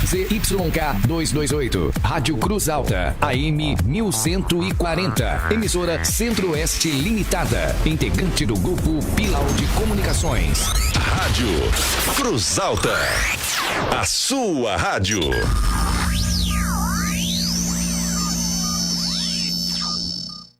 ZYK 228, Rádio Cruz Alta, AM 1140, emissora Centro-Oeste Limitada, integrante do grupo Pilau de Comunicações. Rádio Cruz Alta, a sua rádio.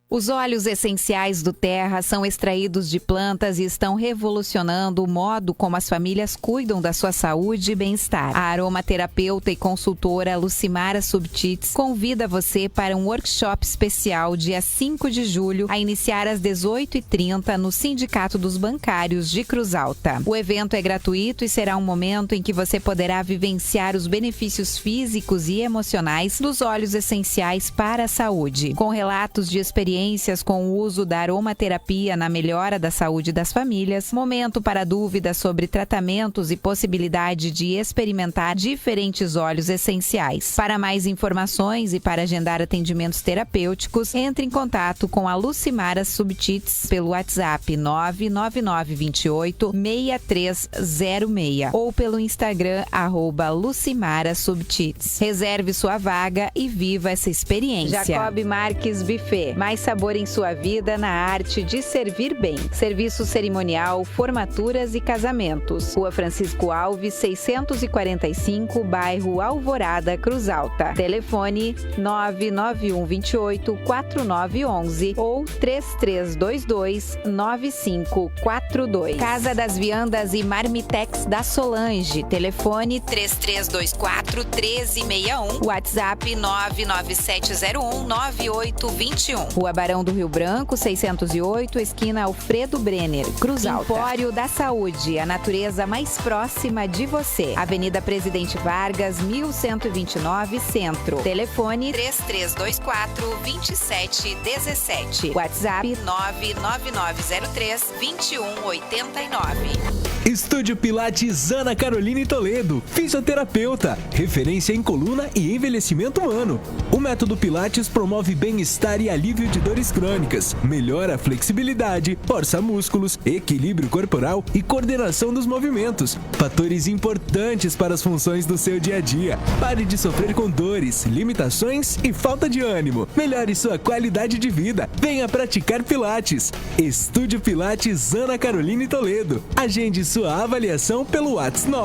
Os óleos essenciais do Terra são extraídos de plantas e estão revolucionando o modo como as famílias cuidam da sua saúde e bem-estar. A aromaterapeuta e consultora Lucimara Subtits convida você para um workshop especial dia 5 de julho, a iniciar às 18h30 no Sindicato dos Bancários de Cruz Alta. O evento é gratuito e será um momento em que você poderá vivenciar os benefícios físicos e emocionais dos óleos essenciais para a saúde, com relatos de experiências com o uso da aromaterapia na melhora da saúde das famílias, momento para dúvidas sobre tratamentos e possibilidade de experimentar diferentes óleos essenciais. Para mais informações e para agendar atendimentos terapêuticos, entre em contato com a Lucimara Subtits pelo WhatsApp 99928-6306 ou pelo Instagram @LucimaraSubtits. Reserve sua vaga e viva essa experiência. Jacob Marques Buffet. Mais sabor em sua vida na arte de servir bem. Serviço cerimonial, formaturas e casamentos. Rua Francisco Alves, 645, bairro Alvorada, Cruz Alta. Telefone 99128-4911 ou 3322-9542. Casa das Viandas e Marmitex da Solange. Telefone 3324-1361. WhatsApp 99701-9821. Rua Barão do Rio Branco, 608, esquina Alfredo Brenner, Cruz Alta. Empório da Saúde, a natureza mais próxima de você. Avenida Presidente Vargas, 1129, Centro. Telefone 3324-2717. WhatsApp 99903-2189. Estúdio Pilates Ana Caroline Toledo, fisioterapeuta, referência em coluna e envelhecimento humano. O método Pilates promove bem-estar e alívio de dores crônicas, melhora a flexibilidade, força músculos, equilíbrio corporal e coordenação dos movimentos, fatores importantes para as funções do seu dia a dia. Pare de sofrer com dores, limitações e falta de ânimo. Melhore sua qualidade de vida. Venha praticar Pilates. Estúdio Pilates Ana Caroline Toledo. Agende sua avaliação pelo WhatsApp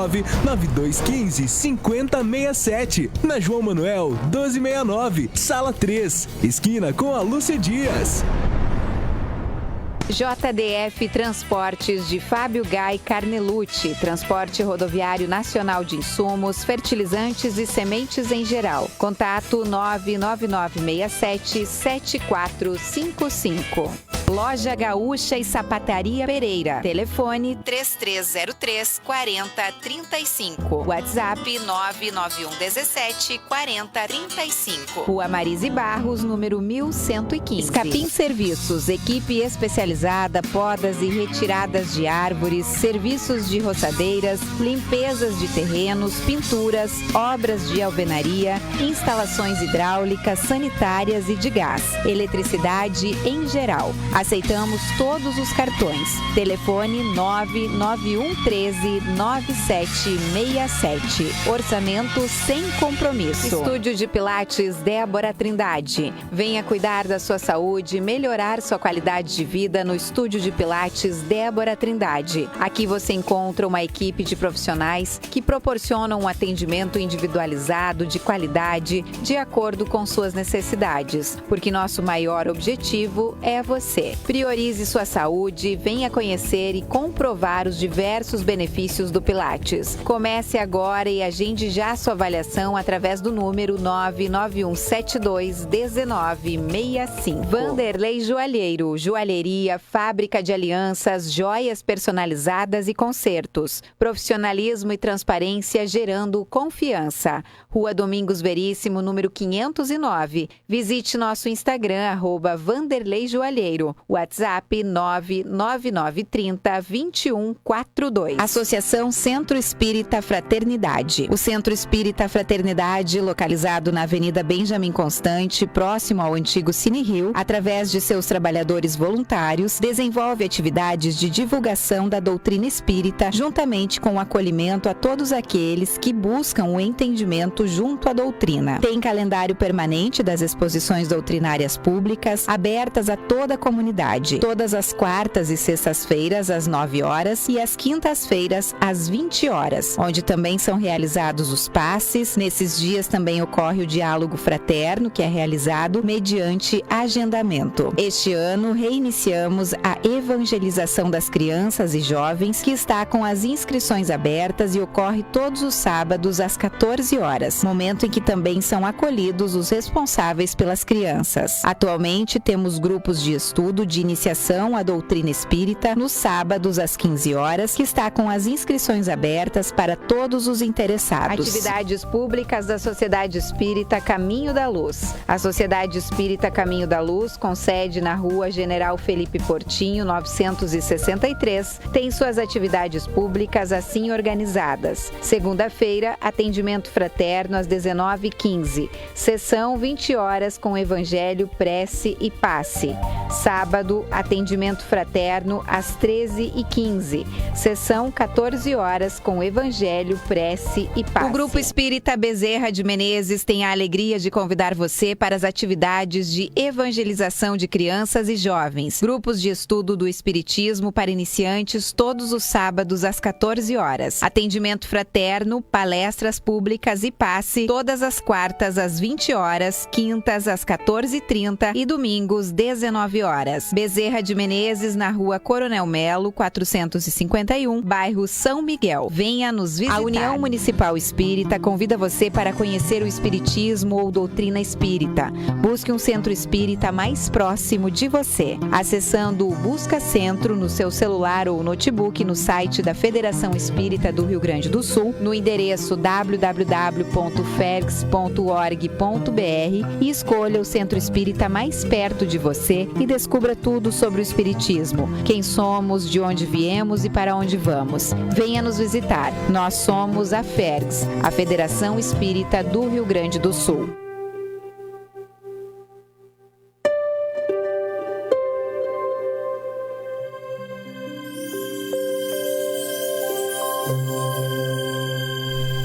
99215-5067, na João Manuel 1269, Sala 3, esquina com a Lúcia Dias. JDF Transportes de Fábio Gai Carnelucci, transporte rodoviário nacional de insumos, fertilizantes e sementes em geral. Contato 99967-7455. Loja Gaúcha e Sapataria Pereira. Telefone 3303-4035. WhatsApp 99117-4035. Rua Marise Barros, número 1115. Escapim Serviços, equipe especializada, podas e retiradas de árvores, serviços de roçadeiras, limpezas de terrenos, pinturas, obras de alvenaria, instalações hidráulicas, sanitárias e de gás, eletricidade em geral. Aceitamos todos os cartões. Telefone 99113-9767. Orçamento sem compromisso. Estúdio de Pilates Débora Trindade. Venha cuidar da sua saúde e melhorar sua qualidade de vida no Estúdio de Pilates Débora Trindade. Aqui você encontra uma equipe de profissionais que proporcionam um atendimento individualizado de qualidade de acordo com suas necessidades, porque nosso maior objetivo é você. Priorize sua saúde e venha conhecer e comprovar os diversos benefícios do Pilates. Comece agora e agende já sua avaliação através do número 99172-1965. Vanderlei Joalheiro, joalheria, fábrica de alianças, joias personalizadas e concertos. Profissionalismo e transparência gerando confiança. Rua Domingos Veríssimo, número 509. Visite nosso Instagram, @Vanderlei Joalheiro. Antônio. WhatsApp 99930-2142. Associação Centro Espírita Fraternidade. O Centro Espírita Fraternidade, localizado na Avenida Benjamin Constante, próximo ao antigo Cine Rio, através de seus trabalhadores voluntários, desenvolve atividades de divulgação da doutrina espírita, juntamente com o acolhimento a todos aqueles que buscam o entendimento junto à doutrina. Tem calendário permanente das exposições doutrinárias públicas, abertas a toda a comunidade, todas as quartas e sextas-feiras às 9 horas e às quintas-feiras às 20 horas, onde também são realizados os passes. Nesses dias também ocorre o diálogo fraterno, que é realizado mediante agendamento. Este ano reiniciamos a evangelização das crianças e jovens, que está com as inscrições abertas e ocorre todos os sábados às 14 horas, momento em que também são acolhidos os responsáveis pelas crianças. Atualmente temos grupos de estudo de iniciação à doutrina espírita nos sábados às 15 horas, que está com as inscrições abertas para todos os interessados. Atividades públicas da Sociedade Espírita Caminho da Luz. A Sociedade Espírita Caminho da Luz, com sede na Rua General Felipe Portinho, 963, tem suas atividades públicas assim organizadas. Segunda-feira, atendimento fraterno às 19h15. Sessão 20 horas com Evangelho, prece e passe. Sábado, atendimento fraterno às 13h15. Sessão 14 horas com Evangelho, prece e passe. O Grupo Espírita Bezerra de Menezes tem a alegria de convidar você para as atividades de evangelização de crianças e jovens. Grupos de estudo do Espiritismo para iniciantes todos os sábados às 14 horas. Atendimento fraterno, palestras públicas e passe todas as quartas às 20 horas, quintas às 14h30 e domingos 19 horas. Bezerra de Menezes, na Rua Coronel Melo, 451, bairro São Miguel. Venha nos visitar. A União Municipal Espírita convida você para conhecer o Espiritismo ou doutrina espírita. Busque um centro espírita mais próximo de você. Acessando o Busca Centro no seu celular ou notebook no site da Federação Espírita do Rio Grande do Sul, no endereço www.fergs.org.br, e escolha o centro espírita mais perto de você e descubra tudo sobre o Espiritismo, quem somos, de onde viemos e para onde vamos. Venha nos visitar. Nós somos a FERGS, a Federação Espírita do Rio Grande do Sul.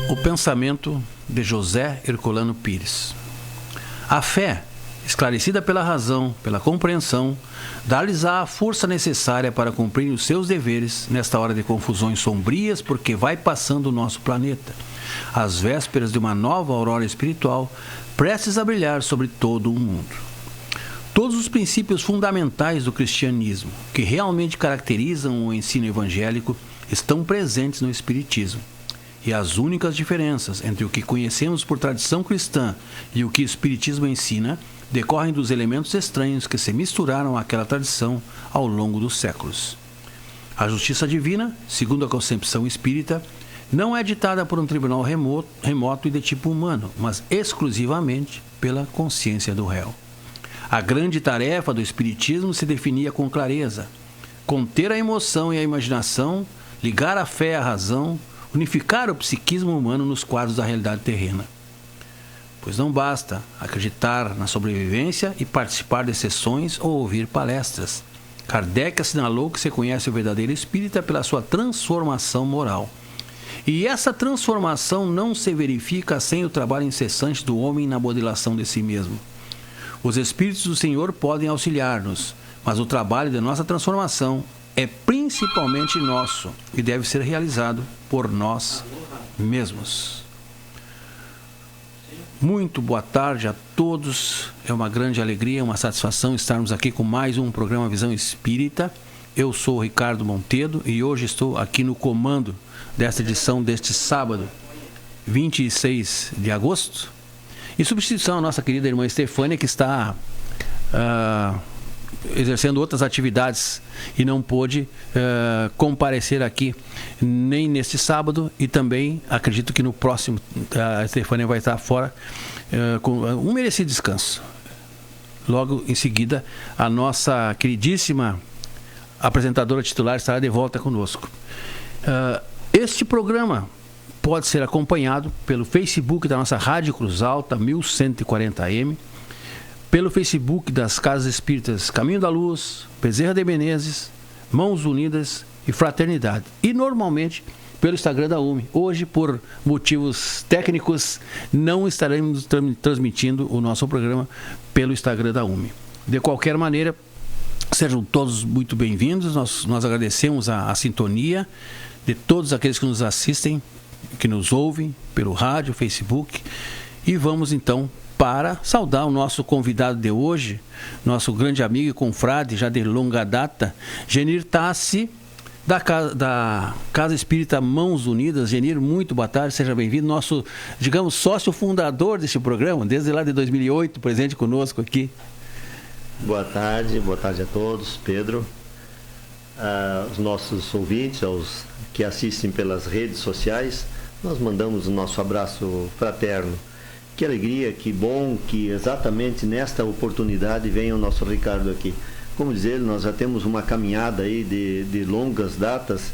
O pensamento de José Herculano Pires. A fé, esclarecida pela razão, pela compreensão, dá-lhes-á a força necessária para cumprir os seus deveres nesta hora de confusões sombrias, porque vai passando o nosso planeta, às vésperas de uma nova aurora espiritual, prestes a brilhar sobre todo o mundo. Todos os princípios fundamentais do cristianismo, que realmente caracterizam o ensino evangélico, estão presentes no Espiritismo. E as únicas diferenças entre o que conhecemos por tradição cristã e o que o Espiritismo ensina decorrem dos elementos estranhos que se misturaram àquela tradição ao longo dos séculos. A justiça divina, segundo a concepção espírita, não é ditada por um tribunal remoto e de tipo humano, mas exclusivamente pela consciência do réu. A grande tarefa do Espiritismo se definia com clareza: conter a emoção e a imaginação, ligar a fé à razão, unificar o psiquismo humano nos quadros da realidade terrena. Pois não basta acreditar na sobrevivência e participar de sessões ou ouvir palestras. Kardec assinalou que se conhece o verdadeiro espírita pela sua transformação moral. E essa transformação não se verifica sem o trabalho incessante do homem na modelação de si mesmo. Os Espíritos do Senhor podem auxiliar-nos, mas o trabalho de nossa transformação é principalmente nosso e deve ser realizado por nós mesmos. Muito boa tarde a todos. É uma grande alegria, uma satisfação estarmos aqui com mais um programa Visão Espírita. Eu sou o Ricardo Montedo e hoje estou aqui no comando desta edição deste sábado, 26 de agosto, em substituição à nossa querida irmã Estefânia, que está exercendo outras atividades e não pôde comparecer aqui nem neste sábado, e também acredito que no próximo a Estefânia vai estar fora com um merecido descanso. logo em seguida, a nossa queridíssima apresentadora titular estará de volta conosco. Este programa pode ser acompanhado pelo Facebook da nossa Rádio Cruz Alta, 1140M, pelo Facebook das Casas Espíritas Caminho da Luz, Bezerra de Menezes, Mãos Unidas e Fraternidade. E normalmente pelo Instagram da UME. Hoje, por motivos técnicos, não estaremos transmitindo o nosso programa pelo Instagram da UME. De qualquer maneira, sejam todos muito bem-vindos. Nós agradecemos a sintonia de todos aqueles que nos assistem, que nos ouvem pelo rádio, Facebook. E vamos então para saudar o nosso convidado de hoje, nosso grande amigo e confrade, já de longa data, Genir Tassi, da Casa Espírita Mãos Unidas. Genir, muito boa tarde, seja bem-vindo, nosso, digamos, sócio fundador deste programa, desde lá de 2008, presente conosco aqui. Boa tarde a todos, Pedro, os nossos ouvintes, aos que assistem pelas redes sociais, nós mandamos o nosso abraço fraterno. Que alegria, que bom que exatamente nesta oportunidade venha o nosso Ricardo aqui. Como dizer, nós já temos uma caminhada aí de longas datas,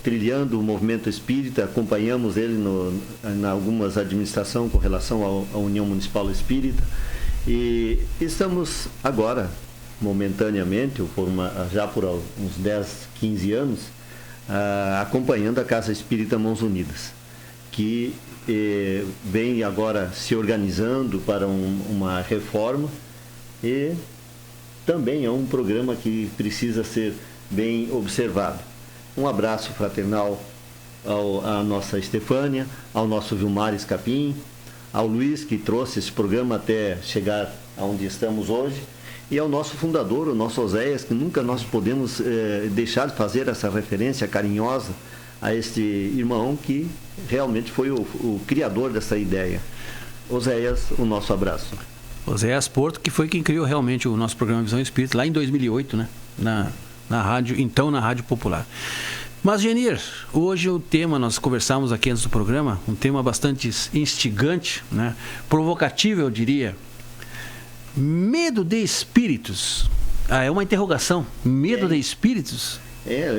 trilhando o movimento espírita, acompanhamos ele em algumas administrações com relação à União Municipal Espírita, e estamos agora, momentaneamente, já por uns 10, 15 anos, acompanhando a Casa Espírita Mãos Unidas, que vem agora se organizando para uma reforma, e também é um programa que precisa ser bem observado. Um abraço fraternal à nossa Estefânia, ao nosso Vilmar Escapim, ao Luiz, que trouxe esse programa até chegar aonde estamos hoje, e ao nosso fundador, o nosso Oséias, que nunca nós podemos deixar de fazer essa referência carinhosa a este irmão que realmente foi o criador dessa ideia. Oséias, o nosso abraço. Oséias Porto, que foi quem criou realmente o nosso programa Visão Espírita, lá em 2008, né? Na rádio, então na Rádio Popular. Mas, Genir, hoje o tema, nós conversamos aqui antes do programa, um tema bastante instigante, né? Provocativo, eu diria. Medo de espíritos. É uma interrogação. Medo de espíritos?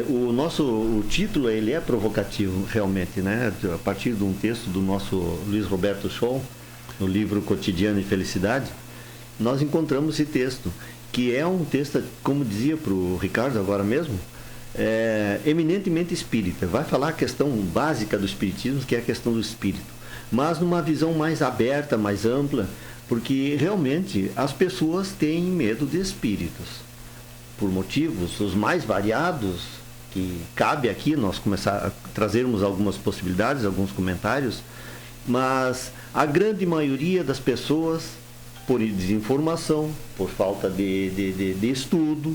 O título ele é provocativo, realmente, né? A partir de um texto do nosso Luiz Roberto Scholl, no livro Cotidiano e Felicidade, nós encontramos esse texto, que é um texto, como dizia para o Ricardo agora mesmo, eminentemente espírita. Vai falar a questão básica do espiritismo, que é a questão do espírito, mas numa visão mais aberta, mais ampla, porque realmente as pessoas têm medo de espíritos, por motivos os mais variados, que cabe aqui nós começar a trazermos algumas possibilidades, alguns comentários, mas a grande maioria das pessoas, por desinformação, por falta de estudo,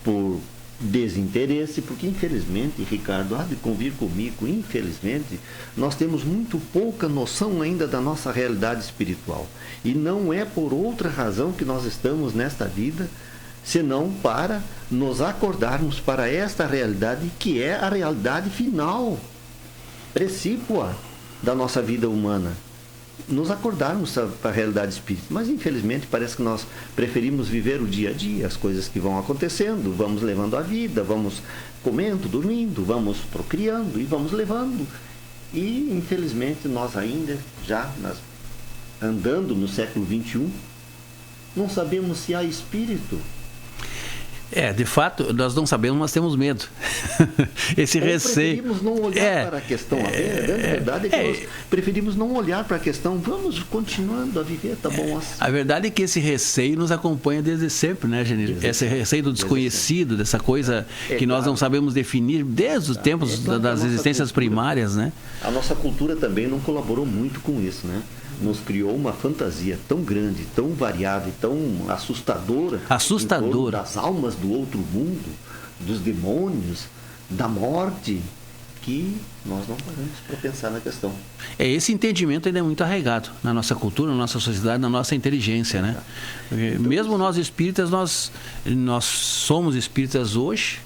por desinteresse, porque infelizmente, Ricardo, há de convir comigo, infelizmente, nós temos muito pouca noção ainda da nossa realidade espiritual. E não é por outra razão que nós estamos nesta vida, senão para nos acordarmos para esta realidade, que é a realidade final, precípua da nossa vida humana. Nos acordarmos para a realidade espírita. Mas infelizmente parece que nós preferimos viver o dia a dia, as coisas que vão acontecendo, vamos levando a vida, vamos comendo, dormindo, vamos procriando e vamos levando. E infelizmente nós ainda, andando no século XXI, não sabemos se há espírito. De fato, nós não sabemos, mas temos medo. Esse receio. Preferimos não olhar para a questão. A verdade é que nós preferimos não olhar para a questão. Vamos continuando a viver, tá bom assim. A verdade é que esse receio nos acompanha desde sempre, né, Genir? Esse receio do desconhecido, dessa coisa que nós não sabemos definir desde os tempos das existências primárias, né? A nossa cultura também não colaborou muito com isso, né? Nos criou uma fantasia tão grande, tão variada e tão assustadora. Das almas do outro mundo, dos demônios, da morte, que nós não paramos para pensar na questão. Esse entendimento ainda é muito arraigado na nossa cultura, na nossa sociedade, na nossa inteligência, né? Então, mesmo nós espíritas, nós somos espíritas hoje,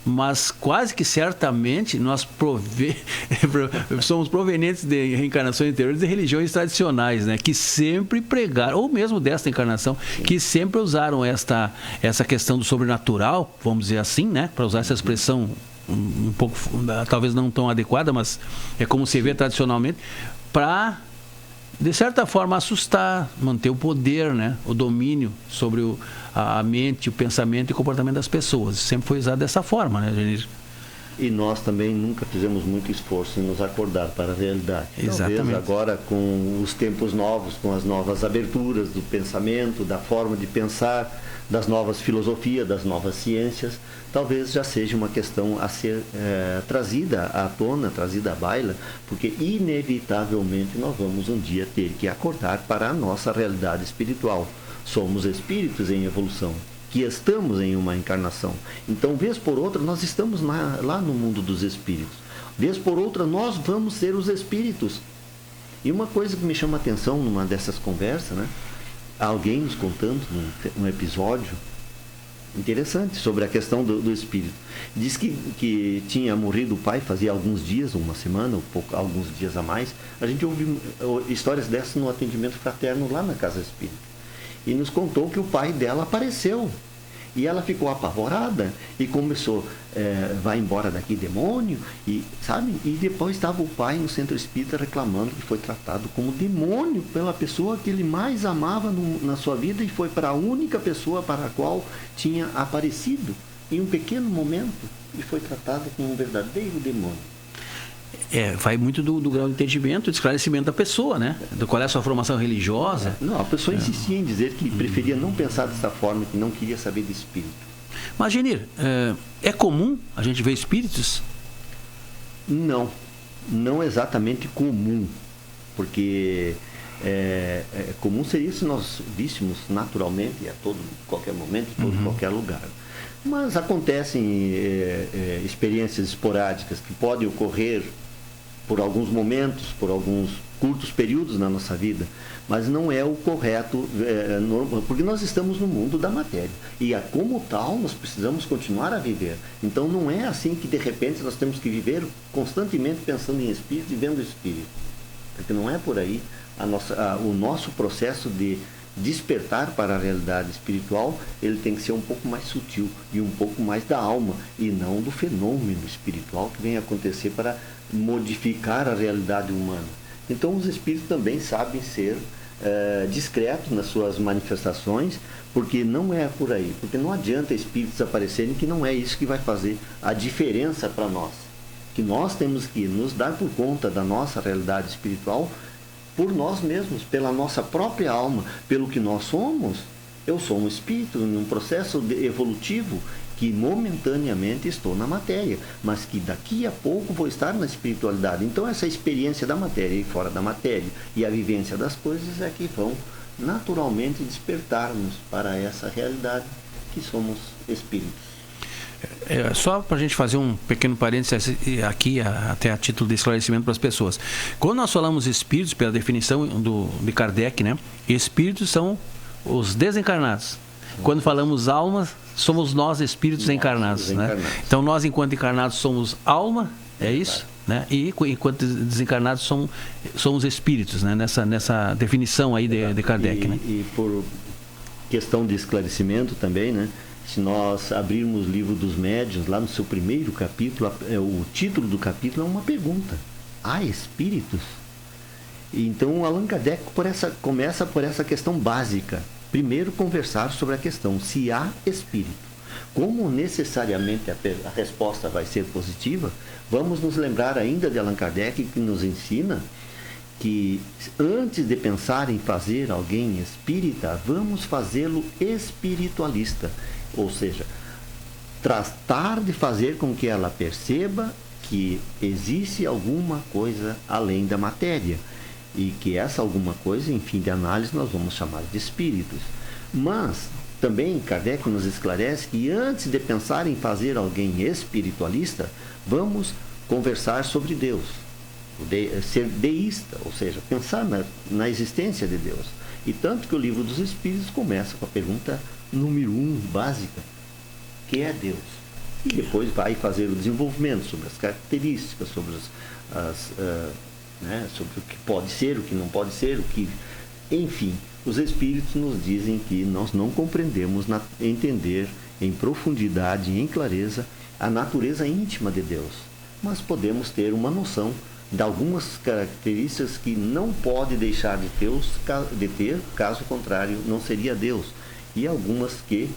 mas quase que certamente nós somos provenientes de reencarnações anteriores de religiões tradicionais, né? Que sempre pregaram, ou mesmo desta encarnação, que sempre usaram essa questão do sobrenatural, vamos dizer assim, né? Para usar essa expressão um pouco, talvez não tão adequada, mas é como se vê tradicionalmente, para, de certa forma, assustar, manter o poder, né? O domínio sobre a mente, o pensamento e o comportamento das pessoas. Sempre foi usado dessa forma, né, Genir? E nós também nunca fizemos muito esforço em nos acordar para a realidade. Exatamente. Talvez agora, com os tempos novos, com as novas aberturas do pensamento, da forma de pensar, das novas filosofias, das novas ciências, talvez já seja uma questão a ser trazida à tona, trazida à baila, porque inevitavelmente nós vamos um dia ter que acordar para a nossa realidade espiritual. Somos espíritos em evolução, que estamos em uma encarnação. Então, vez por outra, nós estamos lá no mundo dos espíritos. Vez por outra, nós vamos ser os espíritos. E uma coisa que me chama a atenção numa dessas conversas, né? Alguém nos contando um episódio interessante sobre a questão do espírito. Diz que tinha morrido o pai fazia alguns dias, uma semana, alguns dias a mais. A gente ouviu histórias dessas no atendimento fraterno lá na Casa Espírita. E nos contou que o pai dela apareceu. E ela ficou apavorada e começou, vai embora daqui, demônio, e sabe? E depois estava o pai no centro espírita reclamando que foi tratado como demônio pela pessoa que ele mais amava na sua vida, e foi para a única pessoa para a qual tinha aparecido em um pequeno momento, e foi tratado como um verdadeiro demônio. Vai muito do grau de entendimento, de esclarecimento da pessoa, né? Do qual é a sua formação religiosa. Não, a pessoa insistia em dizer que preferia não pensar dessa forma, que não queria saber de espírito. Mas, Genir, é comum a gente ver espíritos? Não exatamente comum, porque comum seria se nós víssemos naturalmente a qualquer momento, em qualquer lugar. Mas acontecem experiências esporádicas que podem ocorrer por alguns momentos, por alguns curtos períodos na nossa vida, mas não é o correto, porque nós estamos no mundo da matéria e como tal nós precisamos continuar a viver. Então não é assim que de repente nós temos que viver constantemente pensando em espírito e vendo espírito, porque não é por aí o nosso processo de despertar para a realidade espiritual. Ele tem que ser um pouco mais sutil e um pouco mais da alma, e não do fenômeno espiritual que vem acontecer para modificar a realidade humana. Então os espíritos também sabem ser discretos nas suas manifestações, porque não é por aí, porque não adianta espíritos aparecerem, que não é isso que vai fazer a diferença para nós, que nós temos que nos dar por conta da nossa realidade espiritual por nós mesmos, pela nossa própria alma, pelo que nós somos. Eu sou um espírito em um processo evolutivo que momentaneamente estou na matéria, mas que daqui a pouco vou estar na espiritualidade. Então essa experiência da matéria e fora da matéria e a vivência das coisas é que vão naturalmente despertar-nos para essa realidade que somos espíritos. Só para a gente fazer um pequeno parênteses aqui, até a título de esclarecimento para as pessoas. Quando nós falamos espíritos, pela definição de Kardec, né? Espíritos são os desencarnados. Quando falamos almas, somos nós espíritos encarnados, né? Então nós, enquanto encarnados, somos alma, é isso? Né? E enquanto desencarnados somos espíritos, né? Nessa definição aí de Kardec, né? E por questão de esclarecimento também, né? Se nós abrirmos o livro dos médiuns, lá no seu primeiro capítulo, o título do capítulo é uma pergunta: há espíritos? Então Allan Kardec começa por essa questão básica. Primeiro, conversar sobre a questão se há espírito. Como necessariamente a resposta vai ser positiva, vamos nos lembrar ainda de Allan Kardec, que nos ensina que antes de pensar em fazer alguém espírita, vamos fazê-lo espiritualista. Ou seja, tratar de fazer com que ela perceba que existe alguma coisa além da matéria, e que essa alguma coisa, em fim de análise, nós vamos chamar de espíritos. Mas também Kardec nos esclarece que antes de pensar em fazer alguém espiritualista, vamos conversar sobre Deus, ser deísta, ou seja, pensar na existência de Deus. E tanto que o Livro dos Espíritos começa com a pergunta número 1, básica: que é Deus? E depois vai fazer o desenvolvimento sobre as características, sobre sobre o que pode ser, o que não pode ser, enfim, os espíritos nos dizem que nós não compreendemos entender em profundidade e em clareza a natureza íntima de Deus, mas podemos ter uma noção de algumas características que não pode deixar de ter, caso contrário, não seria Deus, e algumas que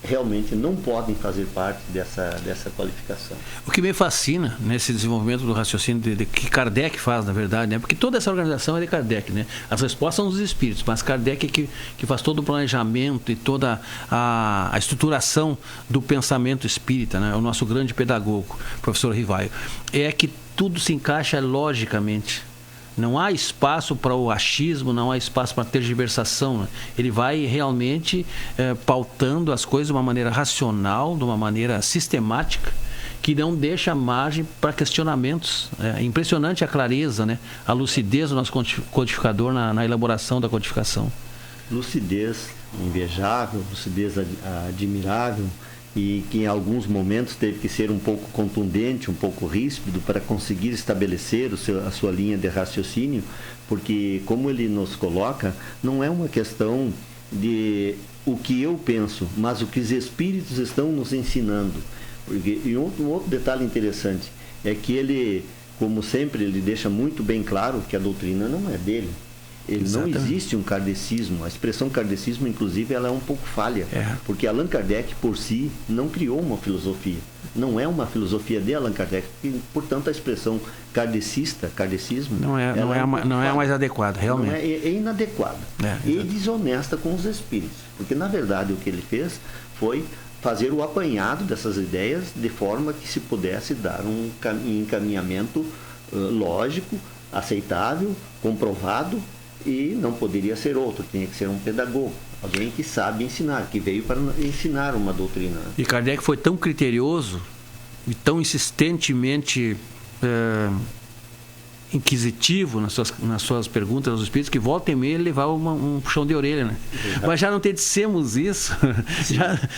realmente não podem fazer parte dessa qualificação. O que me fascina nesse desenvolvimento do raciocínio que Kardec faz, na verdade, né? Porque toda essa organização é de Kardec, né? As respostas são dos espíritos, mas Kardec é que faz todo o planejamento e toda a estruturação do pensamento espírita, né? O nosso grande pedagogo, professor Rivaio, é que tudo se encaixa logicamente. Não há espaço para o achismo, não há espaço para a tergiversação, né? Ele vai realmente pautando as coisas de uma maneira racional, de uma maneira sistemática, que não deixa margem para questionamentos. É impressionante a clareza, né? A lucidez do nosso codificador na elaboração da codificação. Lucidez invejável, lucidez admirável, e que em alguns momentos teve que ser um pouco contundente, um pouco ríspido para conseguir estabelecer a sua linha de raciocínio, porque, como ele nos coloca, não é uma questão de o que eu penso, mas o que os espíritos estão nos ensinando. E um outro detalhe interessante é que ele, como sempre, ele deixa muito bem claro que a doutrina não é dele. Exatamente. Não existe um kardecismo. A expressão kardecismo, inclusive, ela é um pouco falha, porque Allan Kardec, por si, não criou uma filosofia. Não é uma filosofia de Allan Kardec, e, portanto, a expressão kardecismo, não é mais adequada, realmente. É inadequada e desonesta com os espíritos, porque, na verdade, o que ele fez foi fazer o apanhado dessas ideias de forma que se pudesse dar um encaminhamento lógico, aceitável, comprovado, e não poderia ser outro, tinha que ser um pedagogo, alguém que sabe ensinar, que veio para ensinar uma doutrina. E Kardec foi tão criterioso e tão insistentemente inquisitivo nas suas perguntas aos espíritos, que volta e meia ele levava um puxão de orelha, né? Mas já não te dissemos isso,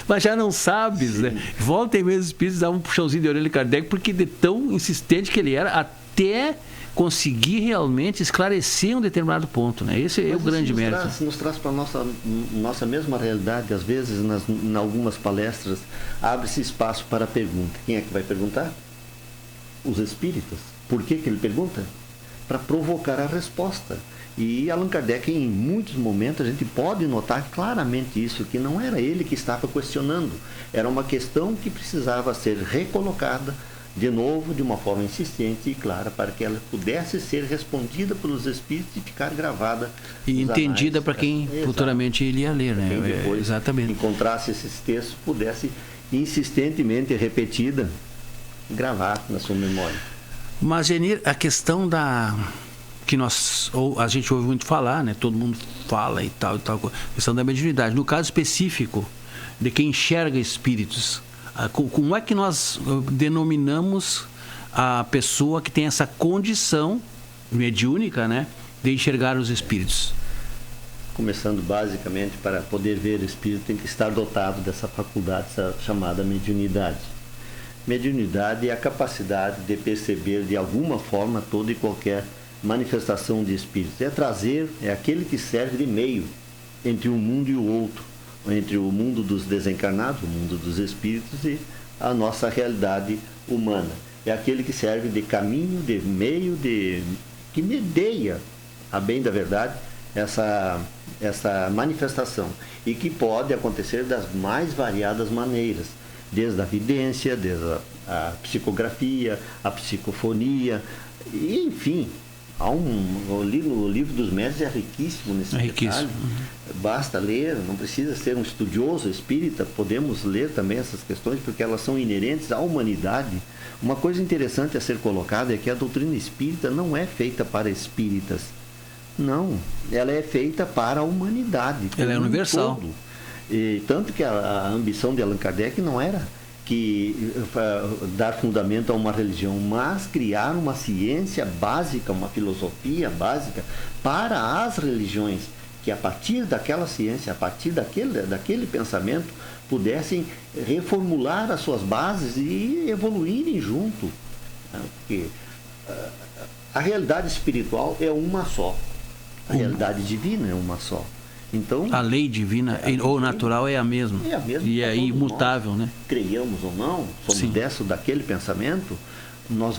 mas já não sabes, né? Volta e meia os espíritos davam um puxãozinho de orelha de Kardec, porque de tão insistente que ele era, até conseguir realmente esclarecer um determinado ponto, né? Esse é o grande mérito. Nos traz para a nossa mesma realidade. Às vezes, em algumas palestras, abre-se espaço para a pergunta. Quem é que vai perguntar? Os espíritas. Por que ele pergunta? Para provocar a resposta. E Allan Kardec, em muitos momentos, a gente pode notar claramente isso, que não era ele que estava questionando. Era uma questão que precisava ser recolocada de novo, de uma forma insistente e clara, para que ela pudesse ser respondida pelos espíritos e ficar gravada. E entendida para quem futuramente ele ia ler, né? Quem depois exatamente encontrasse esses textos, pudesse insistentemente repetida, gravar na sua memória. Mas, Genir, a questão que a gente ouve muito falar, né? Todo mundo fala e tal, a questão da mediunidade. No caso específico de quem enxerga espíritos, como é que nós denominamos a pessoa que tem essa condição mediúnica, né, de enxergar os espíritos? Começando basicamente, para poder ver o espírito, tem que estar dotado dessa faculdade, essa chamada mediunidade. Mediunidade é a capacidade de perceber de alguma forma toda e qualquer manifestação de espíritos. É aquele que serve de meio entre um mundo e o outro, entre o mundo dos desencarnados, o mundo dos espíritos e a nossa realidade humana. É aquele que serve de caminho, de meio, que medeia, a bem da verdade, essa manifestação, e que pode acontecer das mais variadas maneiras, desde a vidência, desde a psicografia, a psicofonia, e, enfim. O livro dos médiuns é riquíssimo nesse detalhe. Basta ler, não precisa ser um estudioso espírita, podemos ler também essas questões, porque elas são inerentes à humanidade. Uma coisa interessante a ser colocada é que a doutrina espírita não é feita para espíritas. Não, ela é feita para a humanidade. Ela é universal. Todo. E tanto que a ambição de Allan Kardec não era dar fundamento a uma religião, mas criar uma ciência básica, uma filosofia básica para as religiões, que a partir daquela ciência, a partir daquele pensamento, pudessem reformular as suas bases e evoluírem junto. Né? Porque a realidade espiritual é uma só. A realidade divina é uma só. Então, a lei divina ou natural é a mesma. É a mesma. E é imutável, né? Creiamos ou não, somos dessa ou daquele pensamento, nós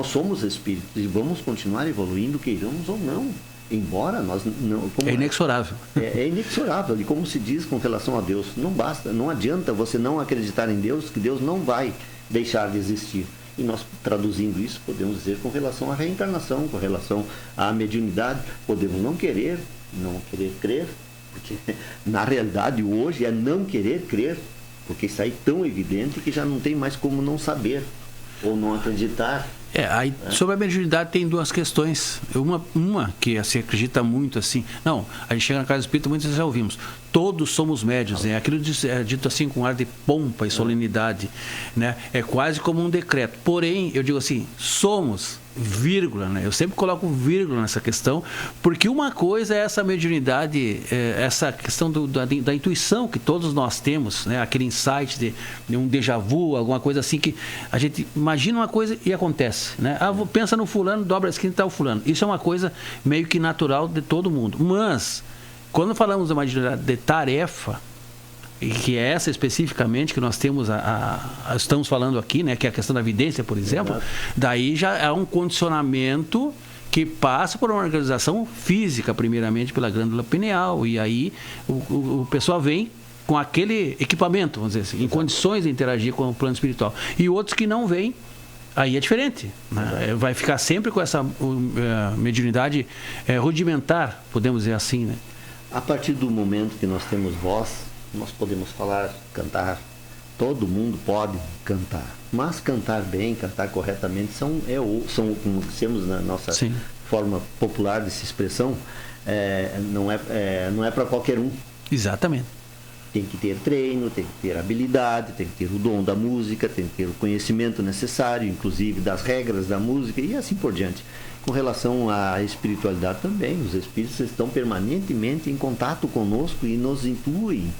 somos espíritos e vamos continuar evoluindo, queiramos ou não. Embora nós não... É inexorável. É inexorável. E como se diz com relação a Deus, não basta, não adianta você não acreditar em Deus, que Deus não vai deixar de existir. E nós, traduzindo isso, podemos dizer com relação à reencarnação, com relação à mediunidade, podemos não querer crer, porque na realidade hoje é não querer crer, porque isso aí é tão evidente que já não tem mais como não saber ou não acreditar. Aí, sobre a mediunidade tem duas questões. Uma que se acredita muito assim. Não, a gente chega na casa espírita, muitas vezes já ouvimos. Todos somos médiuns, né? Aquilo é dito assim com ar de pompa e solenidade, né? É quase como um decreto. Porém, eu digo assim, somos, vírgula, né? Eu sempre coloco vírgula nessa questão, porque uma coisa é essa mediunidade, essa questão da intuição que todos nós temos, né? Aquele insight de um déjà vu, alguma coisa assim que a gente imagina uma coisa e acontece, né? Pensa no fulano, dobra a esquina e está o fulano. Isso é uma coisa meio que natural de todo mundo. Mas quando falamos de uma mediunidade de tarefa, e que é essa especificamente que nós temos, estamos falando aqui, né, que é a questão da vidência, por exemplo, daí já é um condicionamento que passa por uma organização física, primeiramente pela glândula pineal, e aí o pessoal vem com aquele equipamento, vamos dizer assim, em condições de interagir com o plano espiritual. E outros que não vêm, aí é diferente, né? Vai ficar sempre com essa mediunidade rudimentar, podemos dizer assim, né? A partir do momento que nós temos voz, nós podemos falar, cantar. Todo mundo pode cantar. Mas cantar bem, cantar corretamente, são como dissemos na nossa forma popular de se expressão, não é para qualquer um. Exatamente. Tem que ter treino, tem que ter habilidade, tem que ter o dom da música, tem que ter o conhecimento necessário, inclusive das regras da música e assim por diante. Com relação à espiritualidade também, os espíritos estão permanentemente em contato conosco e nos intuem,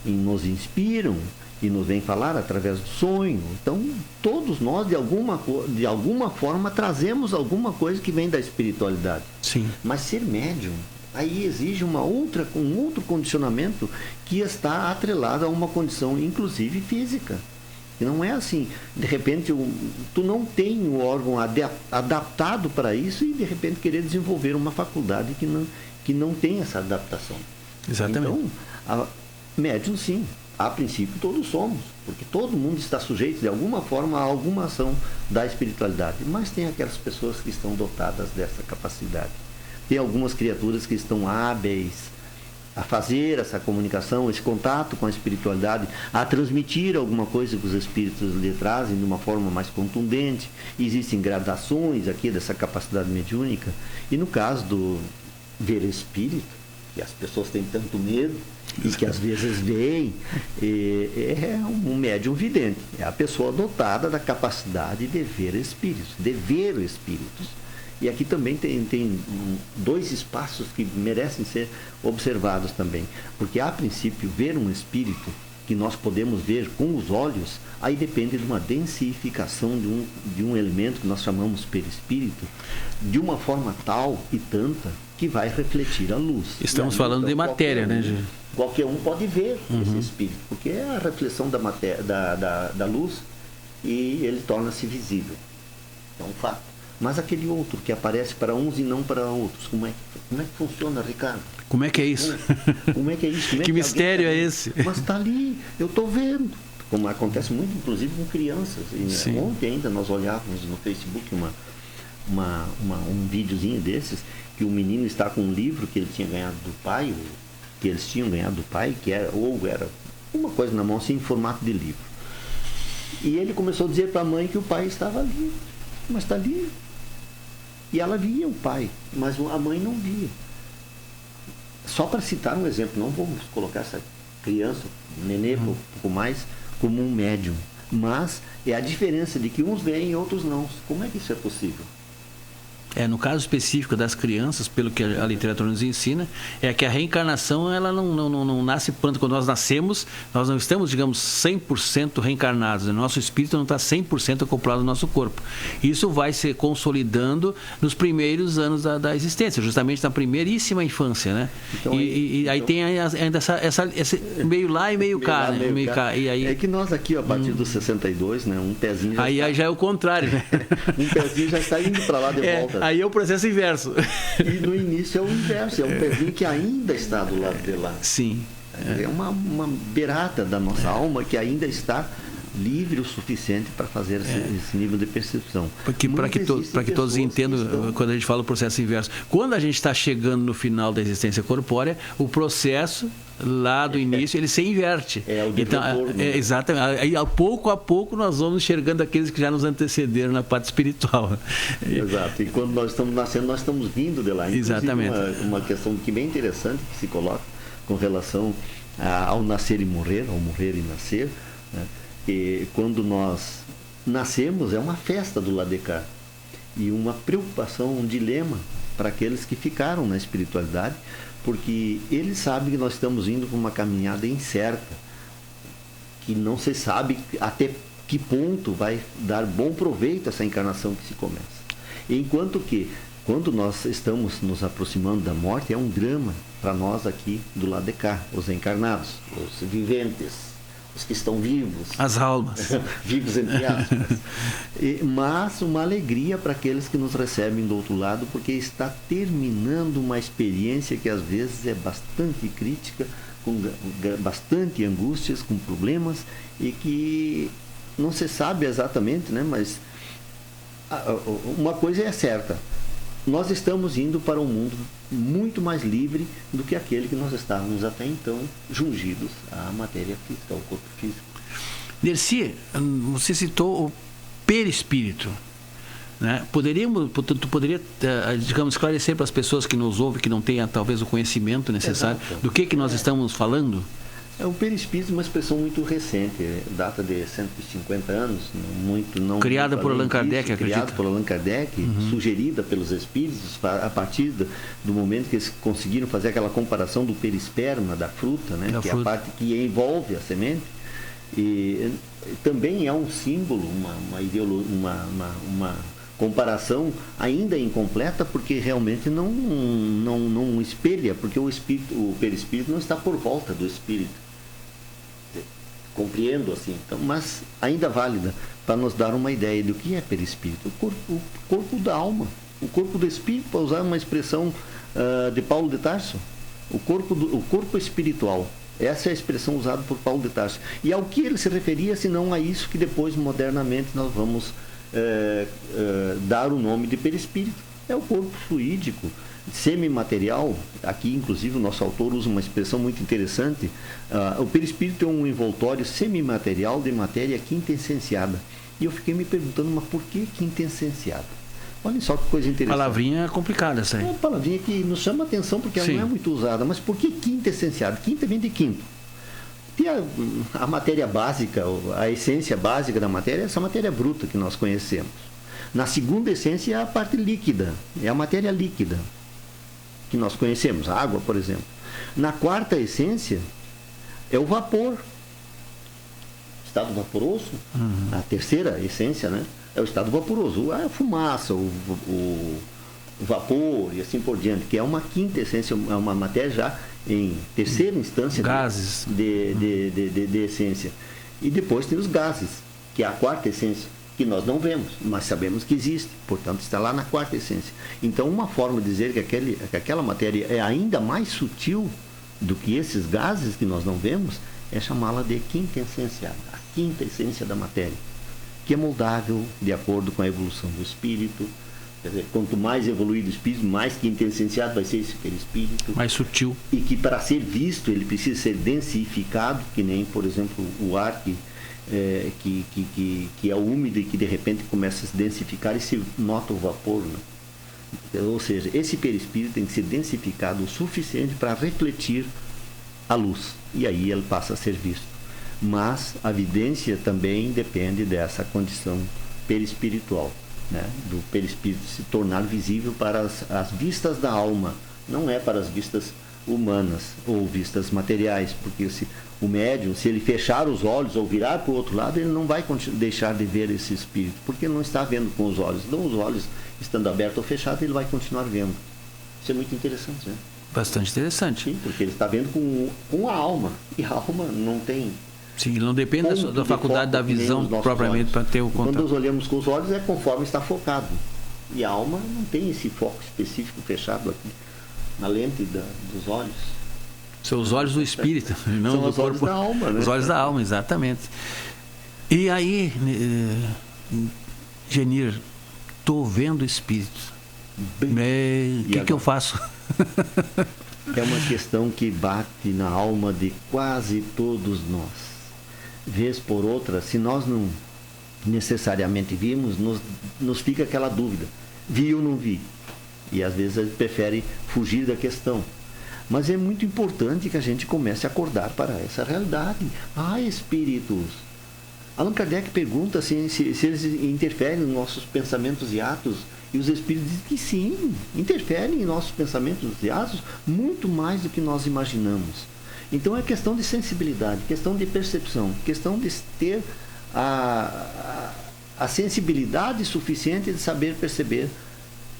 e nos inspiram, e nos vêm falar através do sonho. Então, todos nós, de alguma forma, trazemos alguma coisa que vem da espiritualidade. Sim. Mas ser médium, aí exige um outro condicionamento que está atrelado a uma condição, inclusive física. E não é assim, de repente, tu não tem o órgão adaptado para isso e, de repente, querer desenvolver uma faculdade que não tem essa adaptação. Exatamente. Então, médium, sim, a princípio todos somos, porque todo mundo está sujeito, de alguma forma, a alguma ação da espiritualidade. Mas tem aquelas pessoas que estão dotadas dessa capacidade. Tem algumas criaturas que estão hábeis a fazer essa comunicação, esse contato com a espiritualidade, a transmitir alguma coisa que os espíritos lhe trazem de uma forma mais contundente. Existem gradações aqui dessa capacidade mediúnica. E no caso do ver espírito, que as pessoas têm tanto medo e que às vezes veem, é um médium vidente. É a pessoa dotada da capacidade de ver espíritos, de ver espíritos. E aqui também tem dois espaços que merecem ser observados também. Porque, a princípio, ver um espírito que nós podemos ver com os olhos, aí depende de uma densificação de um elemento que nós chamamos perispírito, de uma forma tal e tanta que vai refletir a luz. Estamos falando de matéria, né, Gê? Qualquer um pode ver esse espírito, porque é a reflexão da matéria, da luz, e ele torna-se visível. É um fato. Mas aquele outro que aparece para uns e não para outros, como é que funciona, Ricardo? Como é que é isso? Como é que é isso? Que mistério é esse? Mas está ali, eu estou vendo. Como acontece muito, inclusive, com crianças. E, ontem ainda nós olhávamos no Facebook um videozinho desses, que o menino está com um livro que ele tinha ganhado do pai, ou que eles tinham ganhado do pai, que era uma coisa na mão, assim, em formato de livro. E ele começou a dizer para a mãe que o pai estava ali. Mas está ali. E ela via o pai, mas a mãe não via. Só para citar um exemplo, não vamos colocar essa criança, nenê, um pouco mais, como um médium. Mas é a diferença de que uns veem e outros não. Como é que isso é possível? No caso específico das crianças, pelo que a literatura nos ensina, é que a reencarnação ela não nasce pronto. Quando nós nascemos, nós não estamos, digamos, 100% reencarnados. O nosso espírito não está 100% acoplado ao nosso corpo. Isso vai se consolidando nos primeiros anos da existência, justamente na primeiríssima infância, né? Então, aí tem ainda esse meio lá e meio cá, né? Meio cá. E aí... É que nós aqui, a partir dos 62, né? Um pezinho já aí já é o contrário, né? Um pezinho já está indo para lá de volta. Aí é o processo inverso. E no início é o inverso, é um pezinho que ainda está do lado de lá. Sim. É uma beirada da nossa alma que ainda está livre o suficiente para fazer esse nível de percepção. Para que todos entendam, quando a gente fala o processo inverso. Quando a gente está chegando no final da existência corpórea, o processo lá do início ele se inverte. Exatamente. Aí pouco a pouco nós vamos enxergando aqueles que já nos antecederam na parte espiritual. Exato. E quando nós estamos nascendo, nós estamos vindo de lá. Inclusive, exatamente. Uma questão que bem interessante que se coloca com relação ao nascer e morrer, ao morrer e nascer, né? E quando nós nascemos é uma festa do lado de cá e uma preocupação, um dilema para aqueles que ficaram na espiritualidade, porque eles sabem que nós estamos indo para uma caminhada incerta, que não se sabe até que ponto vai dar bom proveito essa encarnação que se começa. Enquanto que quando nós estamos nos aproximando da morte é um drama para nós aqui do lado de cá, os encarnados, os viventes, os que estão vivos. As almas. Vivos entre aspas. Mas uma alegria para aqueles que nos recebem do outro lado, porque está terminando uma experiência que às vezes é bastante crítica, com bastante angústias, com problemas, e que não se sabe exatamente, né? Mas uma coisa é certa. Nós estamos indo para um mundo muito mais livre do que aquele que nós estávamos até então jungidos à matéria física, ao corpo físico. Dercy, você citou o perispírito, né? Tu poderia, digamos, esclarecer para as pessoas que nos ouvem, que não tenham talvez o conhecimento necessário, do que nós estamos falando? O perispírito é uma expressão muito recente, data de 150 anos, não criada por Allan Kardec, acredito. Criada por Allan Kardec, sugerida pelos espíritos a partir do momento que eles conseguiram fazer aquela comparação do perisperma, da fruta, né, que é a parte que envolve a semente. E também é um símbolo, uma comparação ainda incompleta, porque realmente não espelha, porque o perispírito não está por volta do espírito. Compreendo assim, então, mas ainda válida para nos dar uma ideia do que é perispírito. O corpo da alma, o corpo do espírito, para usar uma expressão de Paulo de Tarso, o corpo espiritual. Essa é a expressão usada por Paulo de Tarso. E ao que ele se referia, senão a isso que depois, modernamente, nós vamos dar o nome de perispírito. É o corpo fluídico, semimaterial. Aqui, inclusive, o nosso autor usa uma expressão muito interessante. O perispírito é um envoltório semimaterial de matéria quintessenciada. E eu fiquei me perguntando, mas por que quintessenciada? Olha só que coisa interessante. Palavrinha complicada essa aí. É uma palavrinha que nos chama a atenção porque ela não é muito usada. Mas por que quintessenciada? Quinta vem de quinto. E a matéria básica, a essência básica da matéria é essa matéria bruta que nós conhecemos. Na segunda essência é a parte líquida, é a matéria líquida que nós conhecemos, a água, por exemplo. Na quarta essência é o vapor, estado vaporoso. A terceira essência, né, é o estado vaporoso, a fumaça, o vapor e assim por diante, que é uma quinta essência, é uma matéria já em terceira instância gases. De essência. E depois tem os gases, que é a quarta essência, que nós não vemos, mas sabemos que existe, portanto está lá na quarta essência. Então uma forma de dizer que aquela matéria é ainda mais sutil do que esses gases que nós não vemos é chamá-la de quinta essência, a quinta essência da matéria, que é moldável de acordo com a evolução do espírito. Quer dizer, quanto mais evoluído o espírito, mais quintessenciado vai ser esse perispírito. Mais sutil. E que para ser visto ele precisa ser densificado, que nem, por exemplo, o ar que é úmido e que de repente começa a se densificar e se nota o vapor, né? Ou seja, esse perispírito tem que ser densificado o suficiente para refletir a luz, e aí ele passa a ser visto. Mas a vidência também depende dessa condição perispiritual. né, do perispírito se tornar visível para as vistas da alma, não é para as vistas humanas ou vistas materiais, porque o médium, se ele fechar os olhos ou virar para o outro lado, ele não vai deixar de ver esse espírito, porque ele não está vendo com os olhos. Então, os olhos estando abertos ou fechados, ele vai continuar vendo. Isso é muito interessante, né? Bastante interessante. Sim, porque ele está vendo com a alma, e a alma não tem... Sim, não depende da faculdade da visão propriamente para ter o contato. Quando nós olhamos com os olhos, é conforme está focado. E a alma não tem esse foco específico fechado aqui, na lente dos olhos. São os olhos do espírito, não São do os corpo. olhos da alma, né? Os olhos da alma, exatamente. E aí, Genir, estou vendo espíritos. O que eu faço? É uma questão que bate na alma de quase todos nós. Vez por outra, se nós não necessariamente vimos, nos fica aquela dúvida. Vi ou não vi? E às vezes a gente prefere fugir da questão. Mas é muito importante que a gente comece a acordar para essa realidade. Espíritos. Allan Kardec pergunta assim, se eles interferem nos nossos pensamentos e atos. E os espíritos dizem que sim, interferem em nossos pensamentos e atos muito mais do que nós imaginamos. Então é questão de sensibilidade, questão de percepção, questão de ter a sensibilidade suficiente de saber perceber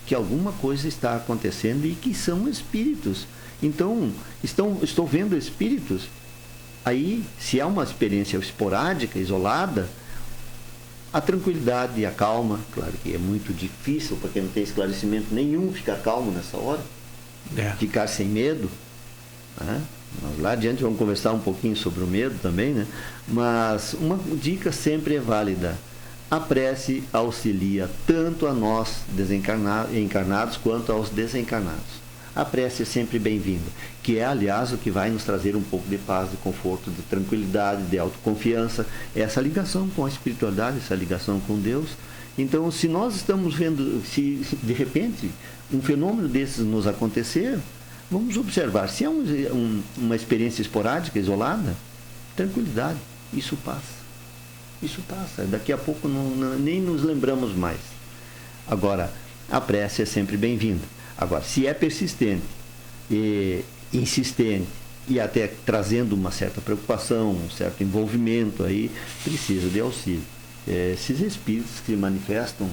que alguma coisa está acontecendo e que são espíritos. Então, estou vendo espíritos. Aí, se há uma experiência esporádica, isolada, a tranquilidade e a calma, claro que é muito difícil, porque não tem esclarecimento nenhum ficar calmo nessa hora, ficar sem medo, né? Nós lá adiante vamos conversar um pouquinho sobre o medo também, né? Mas uma dica sempre é válida. A prece auxilia tanto a nós encarnados quanto aos desencarnados. A prece é sempre bem-vinda, que é, aliás, o que vai nos trazer um pouco de paz, de conforto, de tranquilidade, de autoconfiança, essa ligação com a espiritualidade, essa ligação com Deus. Então, se nós estamos vendo, se de repente um fenômeno desses nos acontecer, vamos observar. Se é uma experiência esporádica, isolada, tranquilidade, isso passa. Isso passa. Daqui a pouco nem nos lembramos mais. Agora, a prece é sempre bem-vinda. Agora, se é persistente, insistente e até trazendo uma certa preocupação, um certo envolvimento aí, precisa de auxílio. Esses espíritos que se manifestam,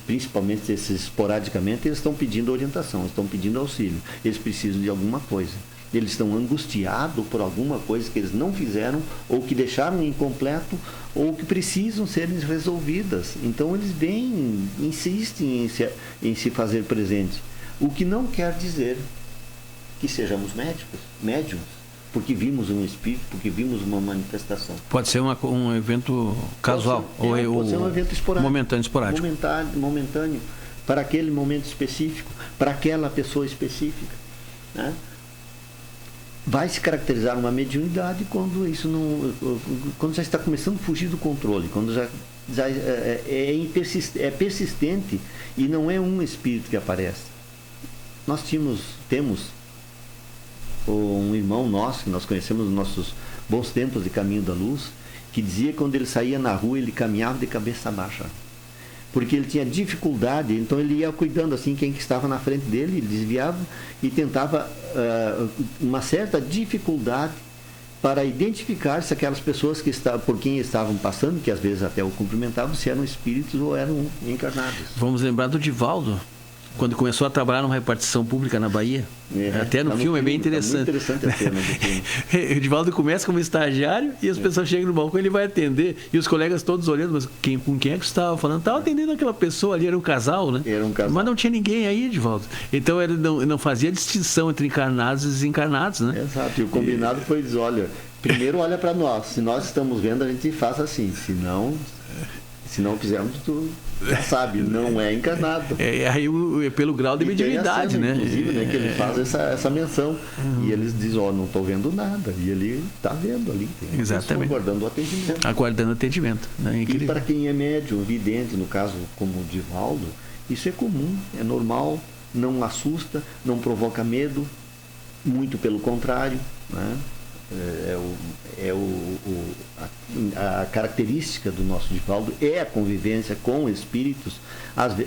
principalmente esses esporadicamente, eles estão pedindo orientação, estão pedindo auxílio. Eles precisam de alguma coisa. Eles estão angustiados por alguma coisa que eles não fizeram, ou que deixaram incompleto, ou que precisam ser resolvidas. Então eles insistem em se fazer presente. O que não quer dizer que sejamos médiums, porque vimos um espírito, porque vimos uma manifestação. Pode ser um evento casual, pode ser um evento esporádico, momentâneo. Momentâneo, para aquele momento específico, para aquela pessoa específica, né? Vai se caracterizar uma mediunidade quando quando já está começando a fugir do controle, quando já é persistente e não é um espírito que aparece. Nós temos um irmão nosso, que nós conhecemos nos nossos bons tempos de Caminho da Luz, que dizia que quando ele saía na rua, ele caminhava de cabeça baixa. Porque ele tinha dificuldade, então ele ia cuidando assim quem que estava na frente dele, ele desviava e tentava uma certa dificuldade para identificar se aquelas pessoas por quem estavam passando, que às vezes até o cumprimentavam, se eram espíritos ou eram encarnados. Vamos lembrar do Divaldo, quando começou a trabalhar numa repartição pública na Bahia. Até no filme é bem interessante. É muito interessante a cena do filme. O Divaldo começa como estagiário e as pessoas chegam no balcão, ele vai atender. E os colegas todos olhando, mas com quem é que você estava falando? Estava atendendo aquela pessoa ali, era um casal, né? Era um casal. Mas não tinha ninguém aí, Divaldo. Então ele não fazia distinção entre encarnados e desencarnados, né? Exato. E o combinado foi dizer, olha, primeiro olha para nós. Se nós estamos vendo, a gente faz assim. Se não fizermos, tu já sabe, não é encarnado. Aí pelo grau de mediunidade, cena, né? Inclusive, né, que ele faz essa menção. E eles dizem, não estou vendo nada. E ele está vendo ali. Exatamente. Aguardando o atendimento. Aguardando o atendimento. Né? E para quem é médium, vidente, no caso como o Divaldo, isso é comum, é normal, não assusta, não provoca medo, muito pelo contrário, né? A característica do nosso Divaldo é a convivência com espíritos.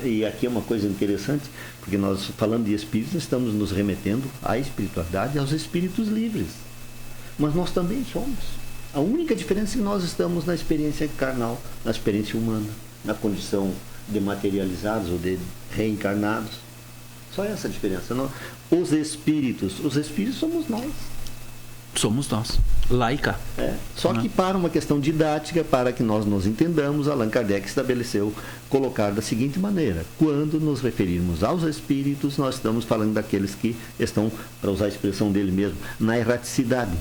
E aqui é uma coisa interessante, porque nós, falando de espíritos, estamos nos remetendo à espiritualidade, aos espíritos livres. Mas nós também somos. A única diferença é que nós estamos na experiência carnal, na experiência humana, na condição de materializados ou de reencarnados. Só essa diferença. Os espíritos somos nós. Somos nós, lá e cá. Só que para uma questão didática, para que nós nos entendamos, Allan Kardec estabeleceu colocar da seguinte maneira: quando nos referirmos aos espíritos, nós estamos falando daqueles que estão, para usar a expressão dele mesmo, na erraticidade.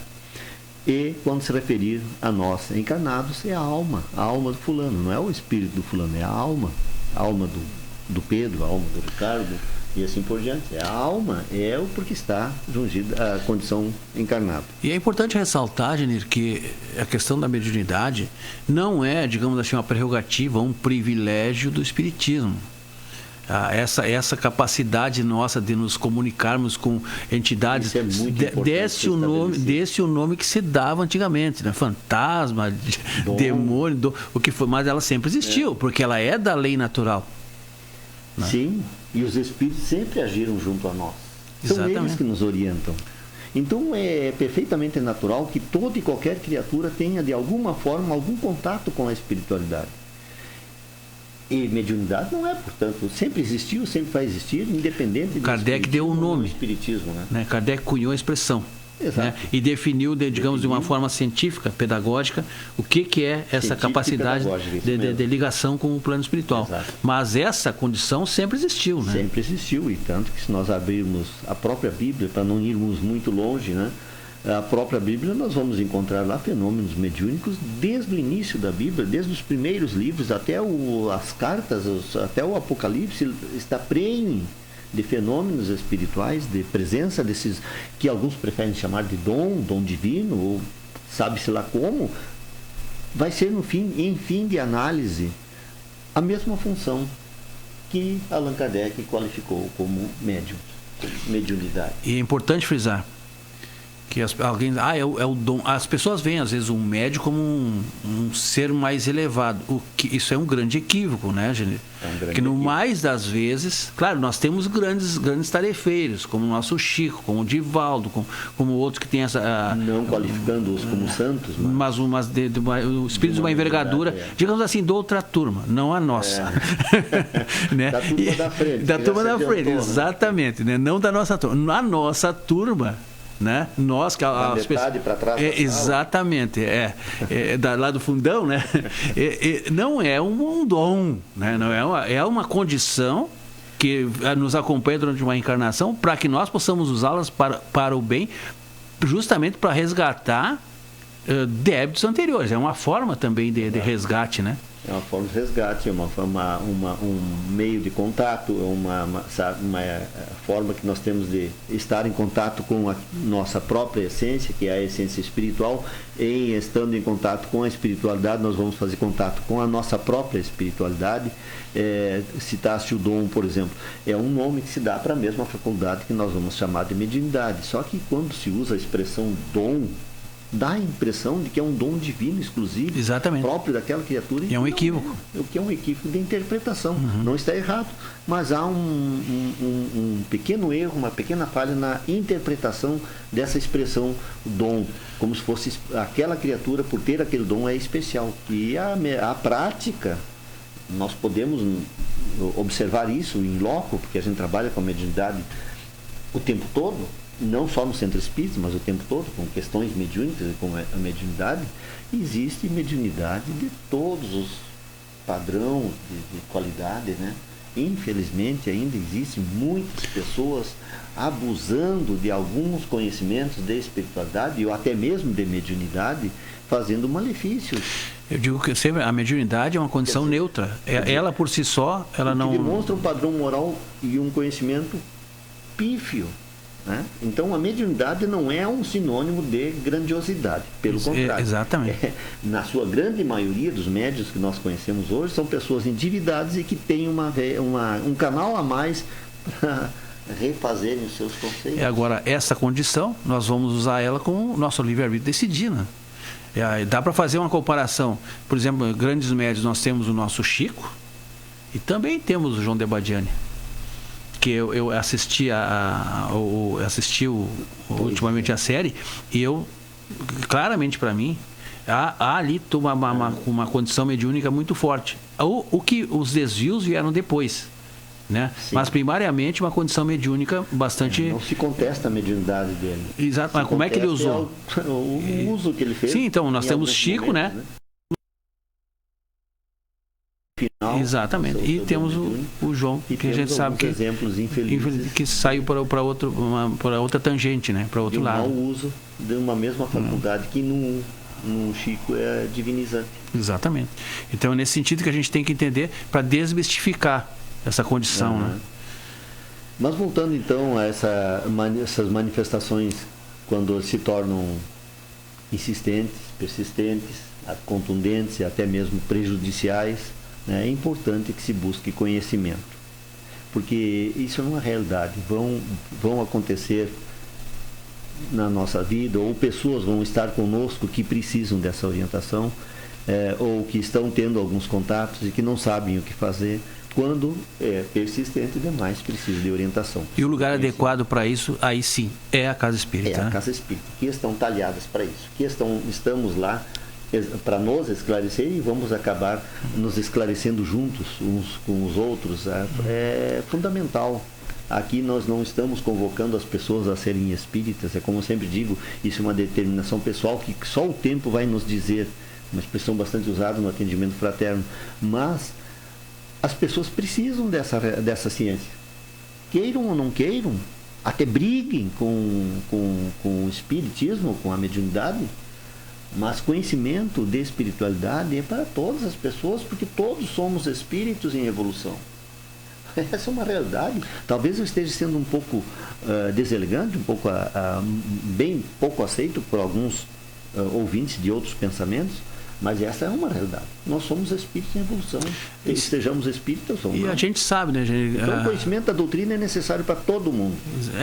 E quando se referir a nós encarnados, é a alma do fulano, não é o espírito do fulano, é a alma do Pedro, a alma do Ricardo, e assim por diante. A alma é o porque está jungida a condição encarnada. E é importante ressaltar, Genir, que a questão da mediunidade não é, digamos assim, uma prerrogativa, um privilégio do espiritismo. Essa capacidade nossa de nos comunicarmos com entidades, desse o nome que se dava antigamente, né? Fantasma, demônio, o que foi, mas ela sempre existiu, porque ela é da lei natural. Né? Sim, e os espíritos sempre agiram junto a nós. São eles que nos orientam. Então é perfeitamente natural que toda e qualquer criatura tenha de alguma forma algum contato com a espiritualidade. E mediunidade não é, portanto, sempre existiu, sempre vai existir, independente do Kardec deu o nome. Espiritismo, né? Kardec cunhou a expressão. Né? E definiu, digamos, de uma forma científica, pedagógica, o que é essa capacidade de ligação com o plano espiritual. Exato. Mas essa condição sempre existiu, né? Sempre existiu, e tanto que se nós abrirmos a própria Bíblia, para não irmos muito longe, né? A própria Bíblia, nós vamos encontrar lá fenômenos mediúnicos desde o início da Bíblia, desde os primeiros livros até as cartas, até o Apocalipse, está prenhe de fenômenos espirituais, de presença desses, que alguns preferem chamar de dom divino, ou sabe-se lá como, vai ser em fim de análise a mesma função que Allan Kardec qualificou como mediunidade. E é importante frisar que alguém é o dom. As pessoas veem às vezes um médium como um ser mais elevado. Isso é um grande equívoco, né, Genir? Porque no mais das vezes, claro, nós temos grandes tarefeiros, como o nosso Chico, como o Divaldo, como outros que têm essa. Não qualificando-os como santos, mas o espírito de uma envergadura, digamos assim, de outra turma, não a nossa. Né? Da turma da frente. Da turma da frente, exatamente, né? Não da nossa turma. A nossa turma. Né? Nós que metade para trás exatamente lá do fundão, né? Não é um dom, né? Não é uma condição que nos acompanha durante uma encarnação para que nós possamos usá-las para o bem, justamente para resgatar débitos anteriores. É uma forma também de resgate, né? É uma forma de resgate, é um meio de contato, uma forma que nós temos de estar em contato com a nossa própria essência, que é a essência espiritual. E estando em contato com a espiritualidade, nós vamos fazer contato com a nossa própria espiritualidade. Citaste o dom, por exemplo, é um nome que se dá para a mesma faculdade que nós vamos chamar de mediunidade. Só que quando se usa a expressão dom, dá a impressão de que é um dom divino exclusivo, exatamente, próprio daquela criatura. E é um equívoco. O que é um equívoco de interpretação. Não está errado, mas há um pequeno erro, uma pequena falha na interpretação dessa expressão dom, como se fosse aquela criatura, por ter aquele dom, é especial. E a prática, nós podemos observar isso em loco, porque a gente trabalha com a mediunidade o tempo todo, não só no centro espírita, mas o tempo todo, com questões mediúnicas e com a mediunidade. Existe mediunidade de todos os padrões de qualidade, né? Infelizmente, ainda existem muitas pessoas abusando de alguns conhecimentos de espiritualidade ou até mesmo de mediunidade, fazendo malefícios. Eu digo que sempre a mediunidade é uma condição neutra. Ela por si só, ela não demonstra um padrão moral e um conhecimento pífio. Né? Então a mediunidade não é um sinônimo de grandiosidade, pelo contrário. Exatamente. Na sua grande maioria dos médiuns que nós conhecemos hoje são pessoas endividadas e que têm um canal a mais para refazerem os seus conceitos. Agora, essa condição, nós vamos usar ela com o nosso livre-arbítrio decidir, né? Dá para fazer uma comparação. Por exemplo, grandes médios, nós temos o nosso Chico e também temos o João de Abadiani, que eu assisti ultimamente a série, e eu, claramente para mim, há ali uma condição mediúnica muito forte. Os desvios vieram depois, né? Mas primariamente uma condição mediúnica bastante... Não se contesta a mediunidade dele. Exato, mas como é que ele usou? O uso que ele fez. Sim, então nós temos Chico, momentos, né? Final, exatamente. E temos o João, que a gente sabe que exemplos infelizes que saiu para outra tangente, né? Para outro de lado. mau uso de uma mesma faculdade que no Chico é divinizante. Exatamente. Então é nesse sentido que a gente tem que entender para desmistificar essa condição, né? Mas voltando então a essas manifestações, quando se tornam insistentes, persistentes, contundentes e até mesmo prejudiciais, é importante que se busque conhecimento, porque isso é uma realidade. Vão acontecer na nossa vida, ou pessoas vão estar conosco que precisam dessa orientação, ou que estão tendo alguns contatos e que não sabem o que fazer. Quando é persistente demais, precisa de orientação. E o lugar adequado para isso, aí sim, é a Casa Espírita. É a Casa Espírita, que estão talhadas para isso, que estamos lá para nos esclarecer, e vamos acabar nos esclarecendo juntos uns com os outros. É fundamental. Aqui nós não estamos convocando as pessoas a serem espíritas, é como eu sempre digo, isso é uma determinação pessoal que só o tempo vai nos dizer, uma expressão bastante usada no atendimento fraterno, mas as pessoas precisam dessa ciência, queiram ou não queiram, até briguem com o espiritismo, com a mediunidade. Mas conhecimento de espiritualidade é para todas as pessoas, porque todos somos espíritos em evolução. Essa é uma realidade. Talvez eu esteja sendo um pouco deselegante, um pouco bem pouco aceito por alguns ouvintes de outros pensamentos, mas essa é uma realidade. Nós somos espíritos em evolução. Sejamos espíritas ou não. E a gente sabe, né, gente? Então o conhecimento da doutrina é necessário para todo mundo.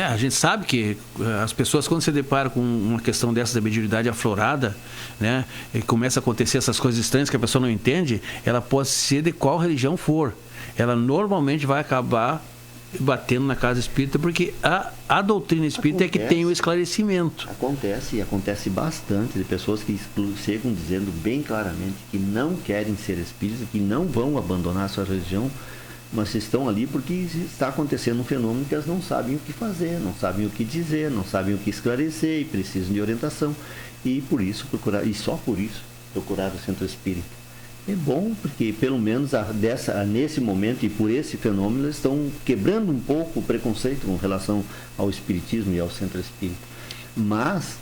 A gente sabe que as pessoas, quando se deparam com uma questão dessa da mediunidade aflorada, né, e começa a acontecer essas coisas estranhas que a pessoa não entende, ela pode ser de qual religião for. Ela normalmente vai acabar batendo na Casa Espírita, porque a doutrina espírita é que tem o esclarecimento. Acontece bastante de pessoas que chegam dizendo bem claramente que não querem ser espíritas, que não vão abandonar a sua religião, mas estão ali porque está acontecendo um fenômeno que elas não sabem o que fazer, não sabem o que dizer, não sabem o que esclarecer e precisam de orientação. E só por isso procurar o centro espírita. É bom, porque pelo menos nesse momento e por esse fenômeno eles estão quebrando um pouco o preconceito com relação ao espiritismo e ao centro espírita. Mas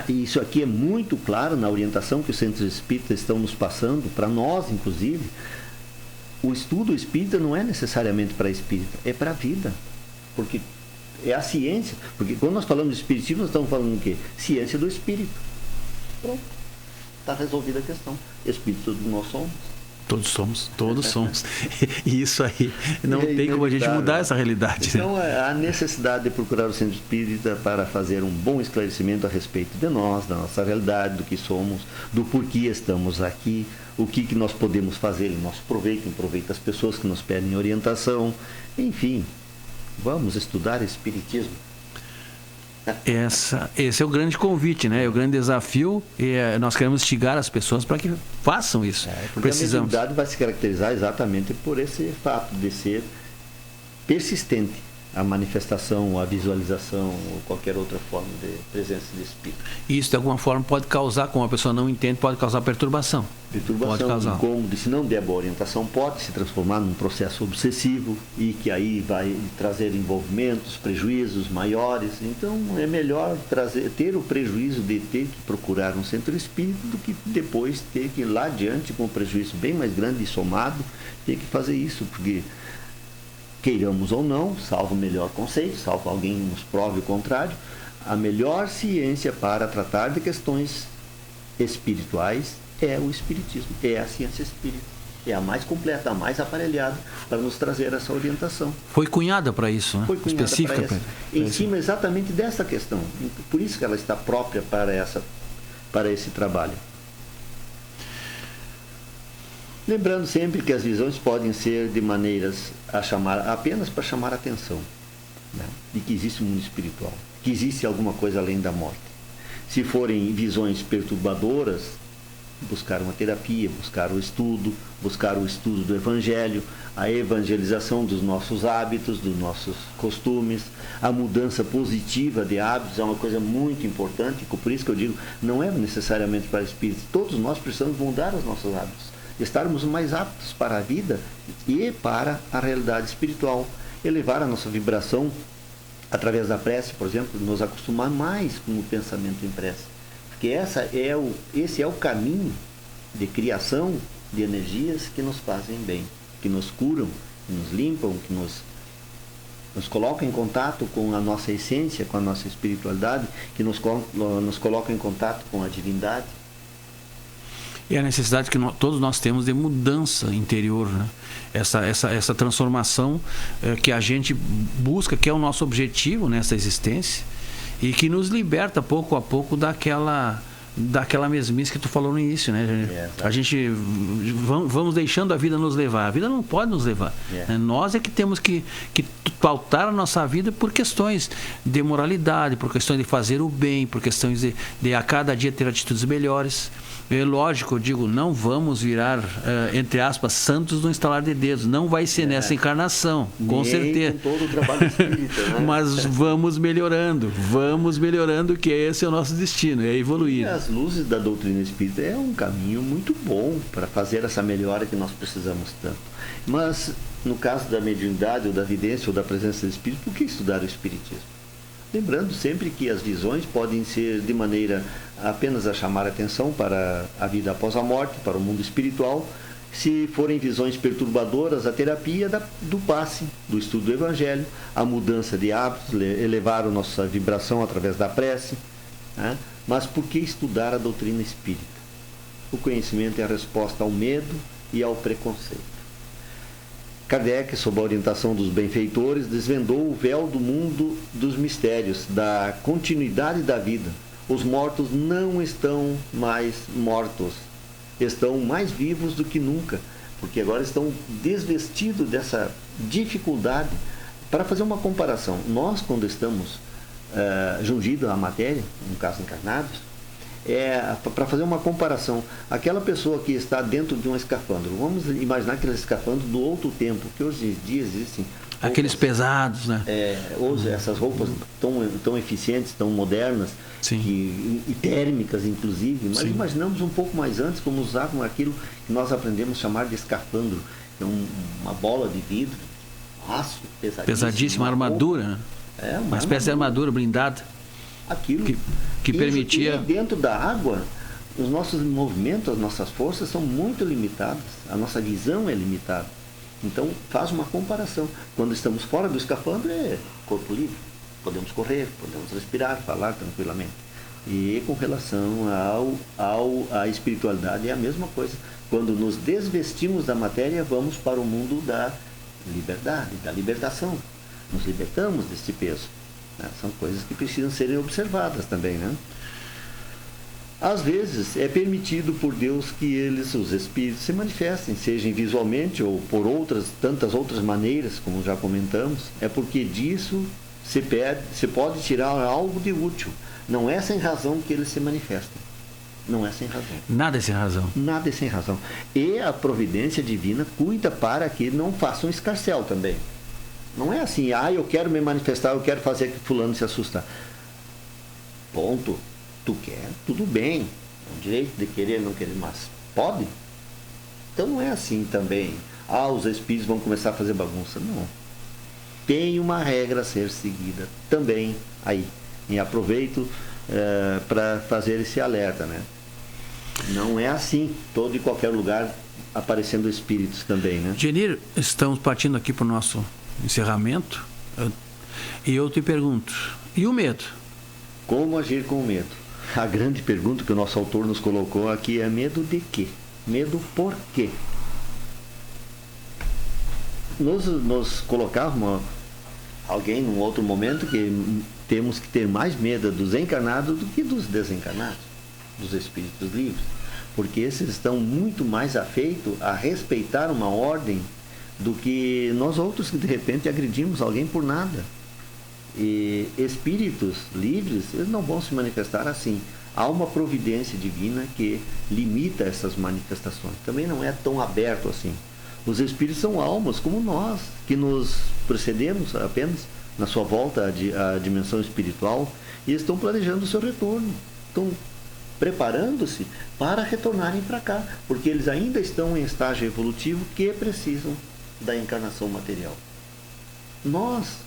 isso aqui é muito claro na orientação que os centros espíritas estão nos passando, para nós inclusive. O estudo espírita não é necessariamente para espírita, é para a vida, porque é a ciência. Porque quando nós falamos de espiritismo, nós estamos falando do quê? Ciência do espírito. Pronto. Está resolvida a questão. Espírito nós somos. Todos somos. E isso aí não tem como a gente mudar essa realidade. Então, a necessidade de procurar o centro espírita para fazer um bom esclarecimento a respeito de nós, da nossa realidade, do que somos, do porquê estamos aqui, o que nós podemos fazer em nosso proveito, em proveito das pessoas que nos pedem orientação. Enfim, vamos estudar espiritismo. Esse é o grande convite, né? É o grande desafio, e nós queremos instigar as pessoas para que façam isso. Porque a mediunidade vai se caracterizar exatamente por esse fato de ser persistente a manifestação, a visualização ou qualquer outra forma de presença de espírito. Isso de alguma forma pode causar, como a pessoa não entende, pode causar perturbação. Pode causar. Incômodo, se não der boa orientação, pode se transformar num processo obsessivo e que aí vai trazer envolvimentos, prejuízos maiores. Então é melhor ter o prejuízo de ter que procurar um centro espírita do que depois ter que ir lá adiante com um prejuízo bem mais grande e somado, ter que fazer isso, porque queiramos ou não, salvo o melhor conceito, salvo alguém nos prove o contrário, a melhor ciência para tratar de questões espirituais é o espiritismo, é a ciência espírita. é a mais completa, a mais aparelhada para nos trazer essa orientação. Foi cunhada para isso, né? Foi cunhada específica para em cima exatamente dessa questão. Por isso que ela está própria para esse trabalho. Lembrando sempre que as visões podem ser de maneiras apenas para chamar a atenção, né? De que existe um mundo espiritual, que existe alguma coisa além da morte. Se forem visões perturbadoras, buscar uma terapia, buscar o estudo do Evangelho, a evangelização dos nossos hábitos, dos nossos costumes, a mudança positiva de hábitos é uma coisa muito importante, por isso que eu digo, não é necessariamente para espíritos, todos nós precisamos mudar os nossos hábitos, estarmos mais aptos para a vida e para a realidade espiritual, elevar a nossa vibração através da prece, por exemplo, nos acostumar mais com o pensamento em prece. Porque esse é o caminho de criação de energias que nos fazem bem, que nos curam, que nos limpam, que nos colocam em contato com a nossa essência, com a nossa espiritualidade, que nos colocam em contato com a divindade. E a necessidade que todos nós temos de mudança interior, né? Essa transformação que a gente busca, que é o nosso objetivo nessa existência, e que nos liberta pouco a pouco daquela mesmice que tu falou no início, né? A gente vamos deixando a vida nos levar. A vida não pode nos levar. Né? Nós é que temos que pautar a nossa vida por questões de moralidade, por questões de fazer o bem, por questões de a cada dia ter atitudes melhores. É lógico, eu digo, não vamos virar, entre aspas, santos no instalar de dedos. Não vai ser nessa encarnação, com certeza. Com todo o trabalho espírita, né? Mas vamos melhorando, que esse é o nosso destino, é evoluir. E as luzes da doutrina espírita é um caminho muito bom para fazer essa melhora que nós precisamos tanto. Mas, no caso da mediunidade, ou da vidência, ou da presença do espírito, por que estudar o espiritismo? Lembrando sempre que as visões podem ser de maneira apenas a chamar a atenção para a vida após a morte, para o mundo espiritual. Se forem visões perturbadoras, a terapia do passe, do estudo do Evangelho, a mudança de hábitos, elevar a nossa vibração através da prece. Né? Mas por que estudar a doutrina espírita? O conhecimento é a resposta ao medo e ao preconceito. Kardec, sob a orientação dos benfeitores, desvendou o véu do mundo dos mistérios, da continuidade da vida. Os mortos não estão mais mortos, estão mais vivos do que nunca, porque agora estão desvestidos dessa dificuldade. Para fazer uma comparação, nós quando estamos jungidos à matéria, no caso encarnados, para fazer uma comparação, aquela pessoa que está dentro de um escafandro, vamos imaginar aquele escafandro do outro tempo, que hoje em dia existem aqueles pesados, né? Hoje essas roupas tão eficientes, tão modernas, e térmicas inclusive, mas imaginamos um pouco mais antes como usavam aquilo que nós aprendemos a chamar de escafandro, que é uma bola de vidro, aço, pesadíssima, armadura, uma espécie de armadura blindada. Aquilo que permitia... E dentro da água, os nossos movimentos, as nossas forças são muito limitadas, a nossa visão é limitada. Então, faz uma comparação. Quando estamos fora do escafandro, é corpo livre. Podemos correr, podemos respirar, falar tranquilamente. E com relação à espiritualidade, é a mesma coisa. Quando nos desvestimos da matéria, vamos para o mundo da liberdade, da libertação. Nos libertamos deste peso. São coisas que precisam serem observadas também, né? Às vezes é permitido por Deus que os espíritos, se manifestem, sejam visualmente ou por tantas outras maneiras, como já comentamos. É porque disso se pode tirar algo de útil. Não é sem razão que eles se manifestam. Não é sem razão. Nada é sem razão. Nada é sem razão. E a providência divina cuida para que não façam escarcéu também. Não é assim, eu quero me manifestar, eu quero fazer que fulano se assustar. Ponto. Tu quer, tudo bem. É um direito de querer, não querer, mas pode? Então não é assim também. Os espíritos vão começar a fazer bagunça. Não. Tem uma regra a ser seguida também aí. E aproveito para fazer esse alerta, né? Não é assim, todo e qualquer lugar aparecendo espíritos também, né? Genir, estamos partindo aqui para o nosso encerramento, e eu te pergunto, e o medo? Como agir com o medo? A grande pergunta que o nosso autor nos colocou aqui é: medo de quê? Medo por quê? nos colocava alguém num outro momento que temos que ter mais medo dos encarnados do que dos desencarnados, dos espíritos livres, porque esses estão muito mais afeitos a respeitar uma ordem do que nós outros que de repente agredimos alguém por nada. E espíritos livres, eles não vão se manifestar assim. Há uma providência divina que limita essas manifestações. Também não é tão aberto assim. Os espíritos são almas como nós, que nos precedemos apenas na sua volta à dimensão espiritual e estão planejando o seu retorno. Estão preparando-se para retornarem para cá, porque eles ainda estão em estágio evolutivo que precisam da encarnação material. Nós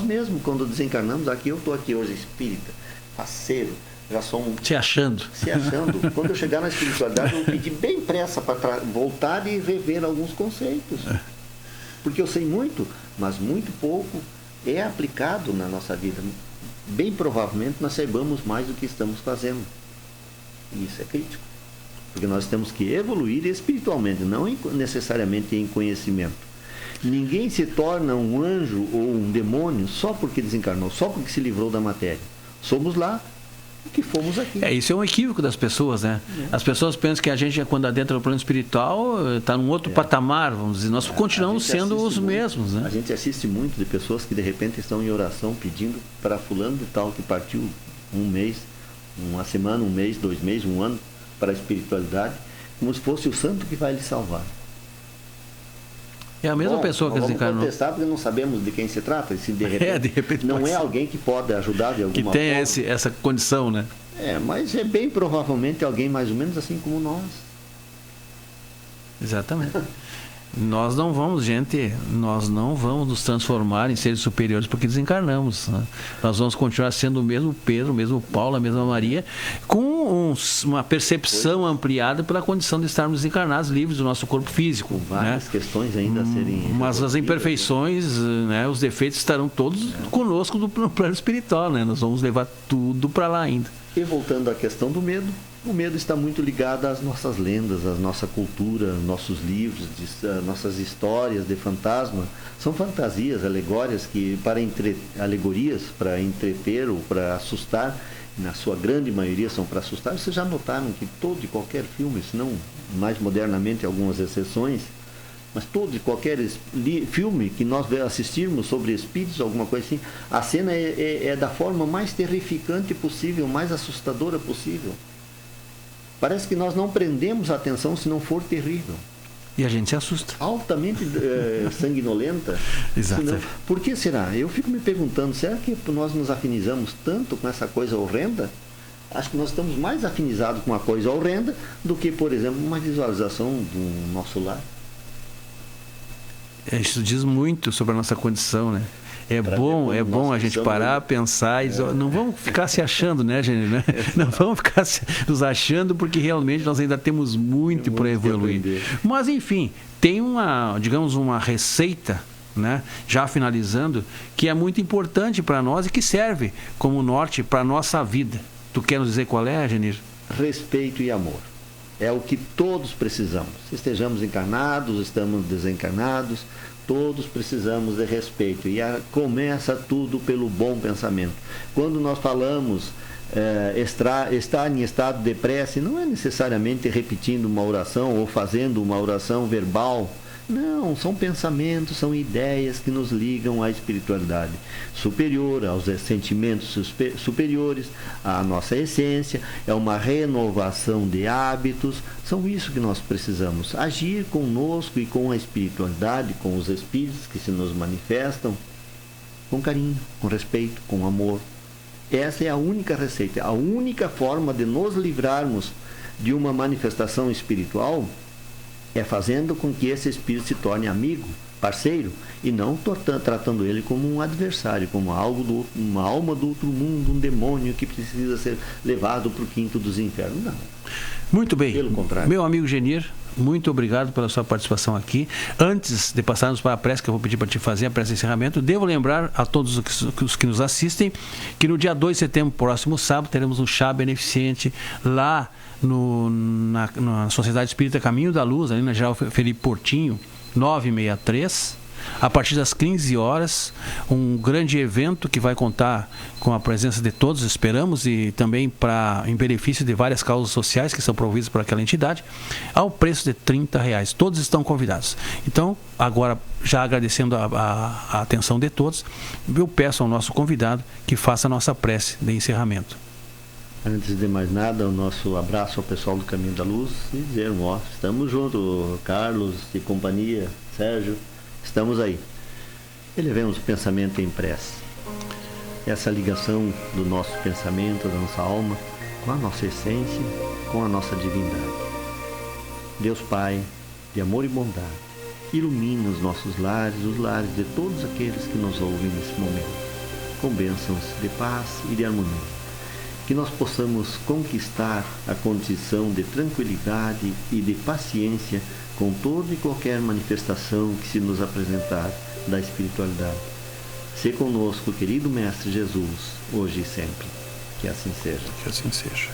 mesmos, quando desencarnamos, eu estou aqui hoje espírita, faceiro, já sou Se achando. Quando eu chegar na espiritualidade, eu vou pedir bem pressa para voltar e rever alguns conceitos. Porque eu sei muito, mas muito pouco é aplicado na nossa vida. Bem provavelmente nós saibamos mais do que estamos fazendo. E isso é crítico. Porque nós temos que evoluir espiritualmente, não necessariamente em conhecimento. Ninguém se torna um anjo ou um demônio só porque desencarnou, só porque se livrou da matéria. Somos lá que fomos aqui. Isso é um equívoco das pessoas, né? As pessoas pensam que a gente, quando adentra no plano espiritual, está num outro patamar, vamos dizer. Nós continuamos sendo os mesmos, né? A gente assiste muito de pessoas que de repente estão em oração pedindo para fulano de tal que partiu um mês, uma semana, um mês, 2 meses, 1 ano para a espiritualidade, como se fosse o santo que vai lhe salvar. É a mesma pessoa que desencarnou. Vamos contestar porque não sabemos de quem se trata. Se de repente não é alguém que pode ajudar de alguma forma. Que tem essa condição, né? Mas é bem provavelmente alguém mais ou menos assim como nós. Exatamente. Nós não vamos nos transformar em seres superiores porque desencarnamos, né? Nós vamos continuar sendo o mesmo Pedro, o mesmo Paulo, a mesma Maria, com uma percepção ampliada pela condição de estarmos desencarnados, livres do nosso corpo físico. Com várias questões ainda a serem... Mas as imperfeições, né, os defeitos estarão todos conosco no plano espiritual, né? Nós vamos levar tudo para lá ainda. E voltando à questão do medo, o medo está muito ligado às nossas lendas, à nossa cultura, nossos livros, nossas histórias de fantasma. São fantasias, alegorias alegorias para entreter ou para assustar. Na sua grande maioria são para assustar. Vocês já notaram que todo e qualquer filme, se não mais modernamente algumas exceções, mas todo e qualquer filme que nós assistirmos sobre espíritos, alguma coisa assim, a cena é da forma mais terrificante possível, mais assustadora possível. Parece que nós não prendemos a atenção se não for terrível. E a gente se assusta. Altamente sanguinolenta. Exato. Senão, por que será? Eu fico me perguntando, será que nós nos afinizamos tanto com essa coisa horrenda? Acho que nós estamos mais afinizados com uma coisa horrenda do que, por exemplo, uma visualização do nosso lar. Isso diz muito sobre a nossa condição, né? É bom a gente parar, pensar e dizer, não vamos ficar se achando, né, gente? Né? Não vamos ficar nos achando, porque realmente nós ainda temos muito para evoluir. Mas, enfim, tem uma receita, né, já finalizando, que é muito importante para nós e que serve como norte para a nossa vida. Tu quer nos dizer qual é, Genir? Respeito e amor. É o que todos precisamos. Estejamos encarnados, estamos desencarnados, todos precisamos de respeito. E começa tudo pelo bom pensamento. Quando nós falamos estar em estado de prece, não é necessariamente repetindo uma oração ou fazendo uma oração verbal. Não, são pensamentos, são ideias que nos ligam à espiritualidade superior, aos sentimentos superiores, à nossa essência. É uma renovação de hábitos. São isso que nós precisamos. Agir conosco e com a espiritualidade, com os espíritos que se nos manifestam, com carinho, com respeito, com amor. Essa é a única receita, a única forma de nos livrarmos de uma manifestação espiritual é fazendo com que esse espírito se torne amigo, parceiro, e não tratando ele como um adversário, como uma alma do outro mundo, um demônio que precisa ser levado para o quinto dos infernos. Não. Muito bem. Pelo contrário. Meu amigo Genir, muito obrigado pela sua participação aqui. Antes de passarmos para a prece, que eu vou pedir para te fazer a prece de encerramento, devo lembrar a todos os que nos assistem que no dia 2 de setembro, próximo sábado, teremos um chá beneficente lá na Sociedade Espírita Caminho da Luz, ali na Geral Felipe Portinho, 963, a partir das 15 horas, um grande evento que vai contar com a presença de todos, esperamos, e também em benefício de várias causas sociais que são providas por aquela entidade, ao preço de R$30. Todos estão convidados. Então, agora, já agradecendo a atenção de todos, eu peço ao nosso convidado que faça a nossa prece de encerramento. Antes de mais nada, o nosso abraço ao pessoal do Caminho da Luz e dizer, estamos juntos, Carlos e companhia, Sérgio, estamos aí. Elevemos o pensamento em prece. Essa ligação do nosso pensamento, da nossa alma, com a nossa essência, com a nossa divindade. Deus Pai, de amor e bondade, ilumina os nossos lares, os lares de todos aqueles que nos ouvem nesse momento, com bênçãos de paz e de harmonia. Que nós possamos conquistar a condição de tranquilidade e de paciência com toda e qualquer manifestação que se nos apresentar da espiritualidade. Se conosco, querido Mestre Jesus, hoje e sempre. Que assim seja. Que assim seja.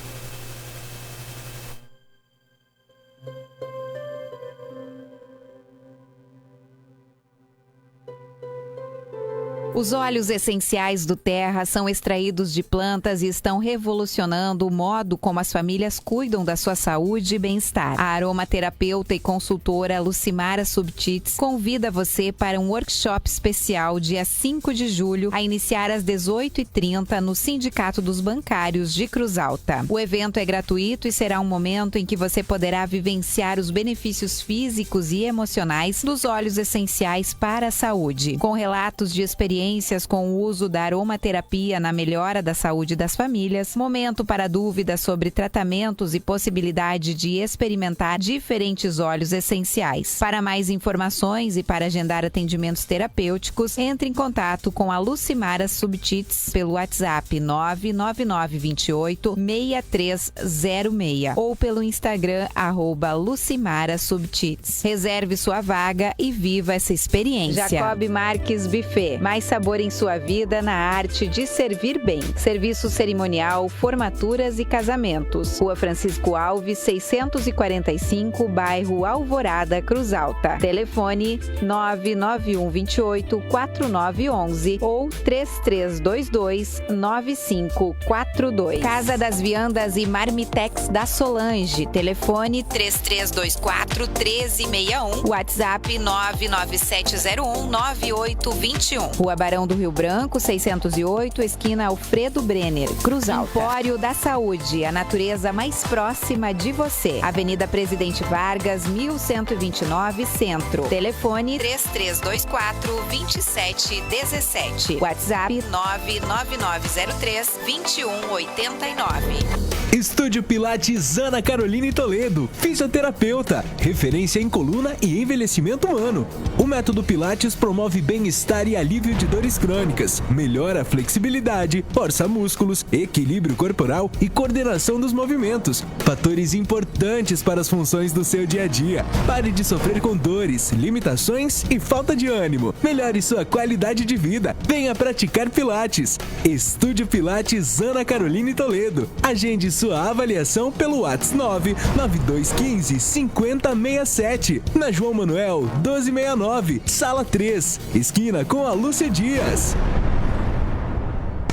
Os óleos essenciais do Terra são extraídos de plantas e estão revolucionando o modo como as famílias cuidam da sua saúde e bem-estar. A aromaterapeuta e consultora Lucimara Subtits convida você para um workshop especial dia 5 de julho, a iniciar às 18h30 no Sindicato dos Bancários de Cruz Alta. O evento é gratuito e será um momento em que você poderá vivenciar os benefícios físicos e emocionais dos óleos essenciais para a saúde, com relatos de experiências com o uso da aromaterapia na melhora da saúde das famílias, momento para dúvidas sobre tratamentos e possibilidade de experimentar diferentes óleos essenciais. Para mais informações e para agendar atendimentos terapêuticos, entre em contato com a Lucimara Subtits pelo WhatsApp 99928-6306 ou pelo Instagram @LucimaraSubtits. Reserve sua vaga e viva essa experiência. Jacob Marques Buffet, mais sabor em sua vida na arte de servir bem. Serviço cerimonial, formaturas e casamentos. Rua Francisco Alves, 645, bairro Alvorada, Cruz Alta. Telefone 99128-4911 ou 3322-9542. Casa das Viandas e Marmitex da Solange. Telefone 3324-1361. WhatsApp 99701-9821. Rua Barão do Rio Branco, 608, esquina Alfredo Brenner, Cruz Alta. Empório da Saúde, a natureza mais próxima de você. Avenida Presidente Vargas, 1129, Centro. Telefone 3324-2717. WhatsApp 99903-2189. Estúdio Pilates Ana Caroline Toledo, fisioterapeuta, referência em coluna e envelhecimento humano. O método Pilates promove bem-estar e alívio de dores crônicas, melhora a flexibilidade, força músculos, equilíbrio corporal e coordenação dos movimentos, fatores importantes para as funções do seu dia a dia. Pare de sofrer com dores, limitações e falta de ânimo. Melhore sua qualidade de vida. Venha praticar Pilates. Estúdio Pilates Ana Caroline Toledo. Agende sua avaliação pelo WhatsApp 99215-5067. Na João Manuel 1269, Sala 3, esquina com a Lúcia Dias.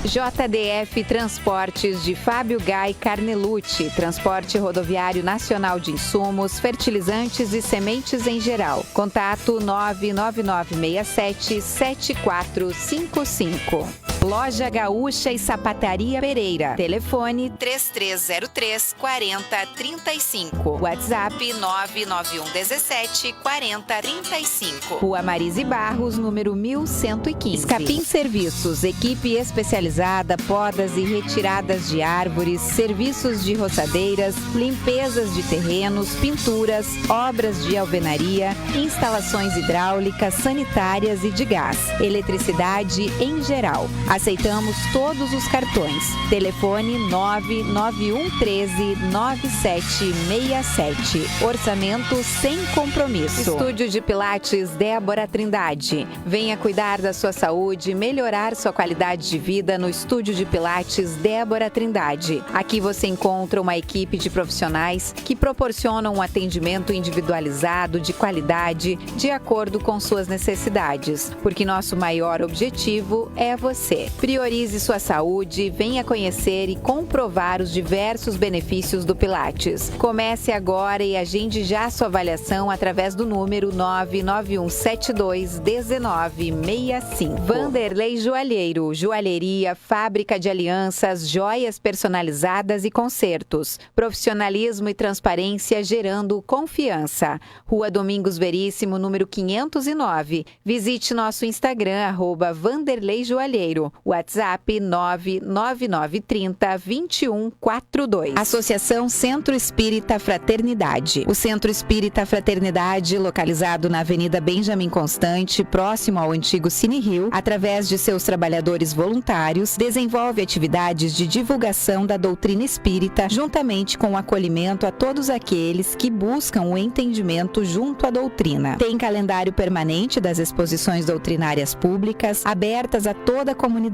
JDF Transportes de Fábio Gai Carnelucci, transporte rodoviário nacional de insumos, fertilizantes e sementes em geral. Contato 99967-7455. Loja Gaúcha e Sapataria Pereira. Telefone 3303-4035. WhatsApp 99117-4035. Rua Marise Barros, número 1115. Escapim Serviços, equipe especializada, podas e retiradas de árvores, serviços de roçadeiras, limpezas de terrenos, pinturas, obras de alvenaria, instalações hidráulicas, sanitárias e de gás, eletricidade em geral. Aceitamos todos os cartões. Telefone 991139767. Orçamento sem compromisso. Estúdio de Pilates Débora Trindade. Venha cuidar da sua saúde e melhorar sua qualidade de vida no Estúdio de Pilates Débora Trindade. Aqui você encontra uma equipe de profissionais que proporcionam um atendimento individualizado, de qualidade, de acordo com suas necessidades. Porque nosso maior objetivo é você. Priorize sua saúde, venha conhecer e comprovar os diversos benefícios do Pilates. Comece agora e agende já sua avaliação através do número 991721965. Vanderlei Joalheiro, joalheria, fábrica de alianças, joias personalizadas e concertos. Profissionalismo e transparência gerando confiança. Rua Domingos Veríssimo, número 509. Visite nosso Instagram, @Vanderlei Joalheiro. WhatsApp 99930-2142. Associação Centro Espírita Fraternidade. O Centro Espírita Fraternidade, localizado na Avenida Benjamin Constante, próximo ao antigo Cine Rio, através de seus trabalhadores voluntários, desenvolve atividades de divulgação da doutrina espírita, juntamente com o acolhimento a todos aqueles que buscam o entendimento junto à doutrina. Tem calendário permanente das exposições doutrinárias públicas, abertas a toda a comunidade,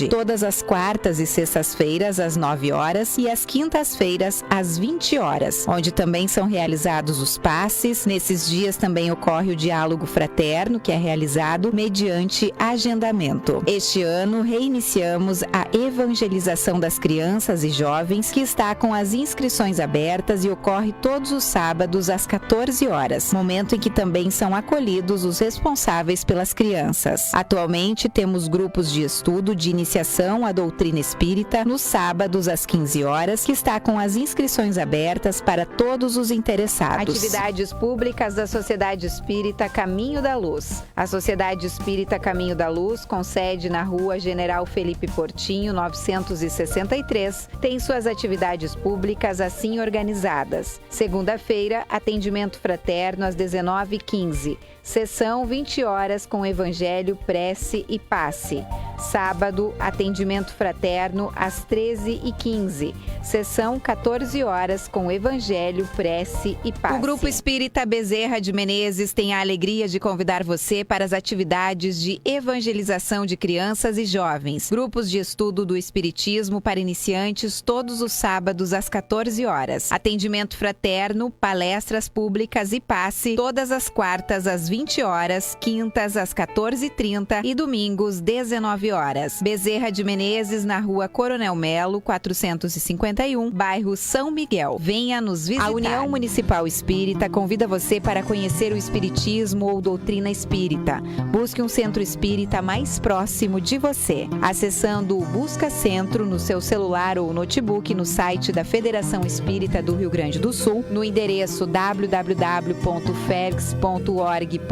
todas as quartas e sextas-feiras às 9 horas e às quintas-feiras às 20 horas, onde também são realizados os passes. Nesses dias também ocorre o diálogo fraterno, que é realizado mediante agendamento. Este ano reiniciamos a evangelização das crianças e jovens, que está com as inscrições abertas e ocorre todos os sábados às 14 horas, momento em que também são acolhidos os responsáveis pelas crianças. Atualmente temos grupos de estudo de iniciação à doutrina espírita nos sábados às 15 horas, que está com as inscrições abertas para todos os interessados. Atividades públicas da Sociedade Espírita Caminho da Luz. A Sociedade Espírita Caminho da Luz, com sede na Rua General Felipe Portinho, 963, tem suas atividades públicas assim organizadas. Segunda-feira, atendimento fraterno às 19h15. Sessão 20 horas com Evangelho, Prece e Passe. Sábado, atendimento fraterno às 13h15. Sessão 14 horas com Evangelho, Prece e Passe. O Grupo Espírita Bezerra de Menezes tem a alegria de convidar você para as atividades de evangelização de crianças e jovens. Grupos de estudo do Espiritismo para iniciantes todos os sábados às 14 horas. Atendimento fraterno, palestras públicas e passe todas as quartas às 20 horas, quintas às 14h30 e domingos 19 horas. Bezerra de Menezes, na Rua Coronel Melo, 451, bairro São Miguel. Venha nos visitar. A União Municipal Espírita convida você para conhecer o Espiritismo ou doutrina espírita. Busque um centro espírita mais próximo de você. Acessando o Busca Centro no seu celular ou notebook no site da Federação Espírita do Rio Grande do Sul, no endereço www.fergs.org.br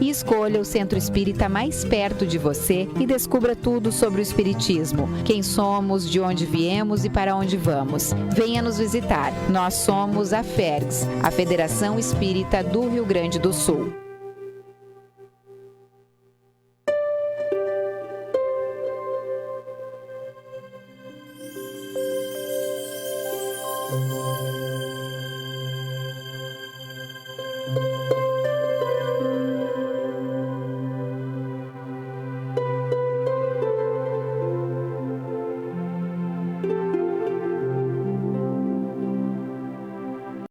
e escolha o centro espírita mais perto de você e descubra tudo sobre o Espiritismo, quem somos, de onde viemos e para onde vamos. Venha nos visitar. Nós somos a FERGS, a Federação Espírita do Rio Grande do Sul.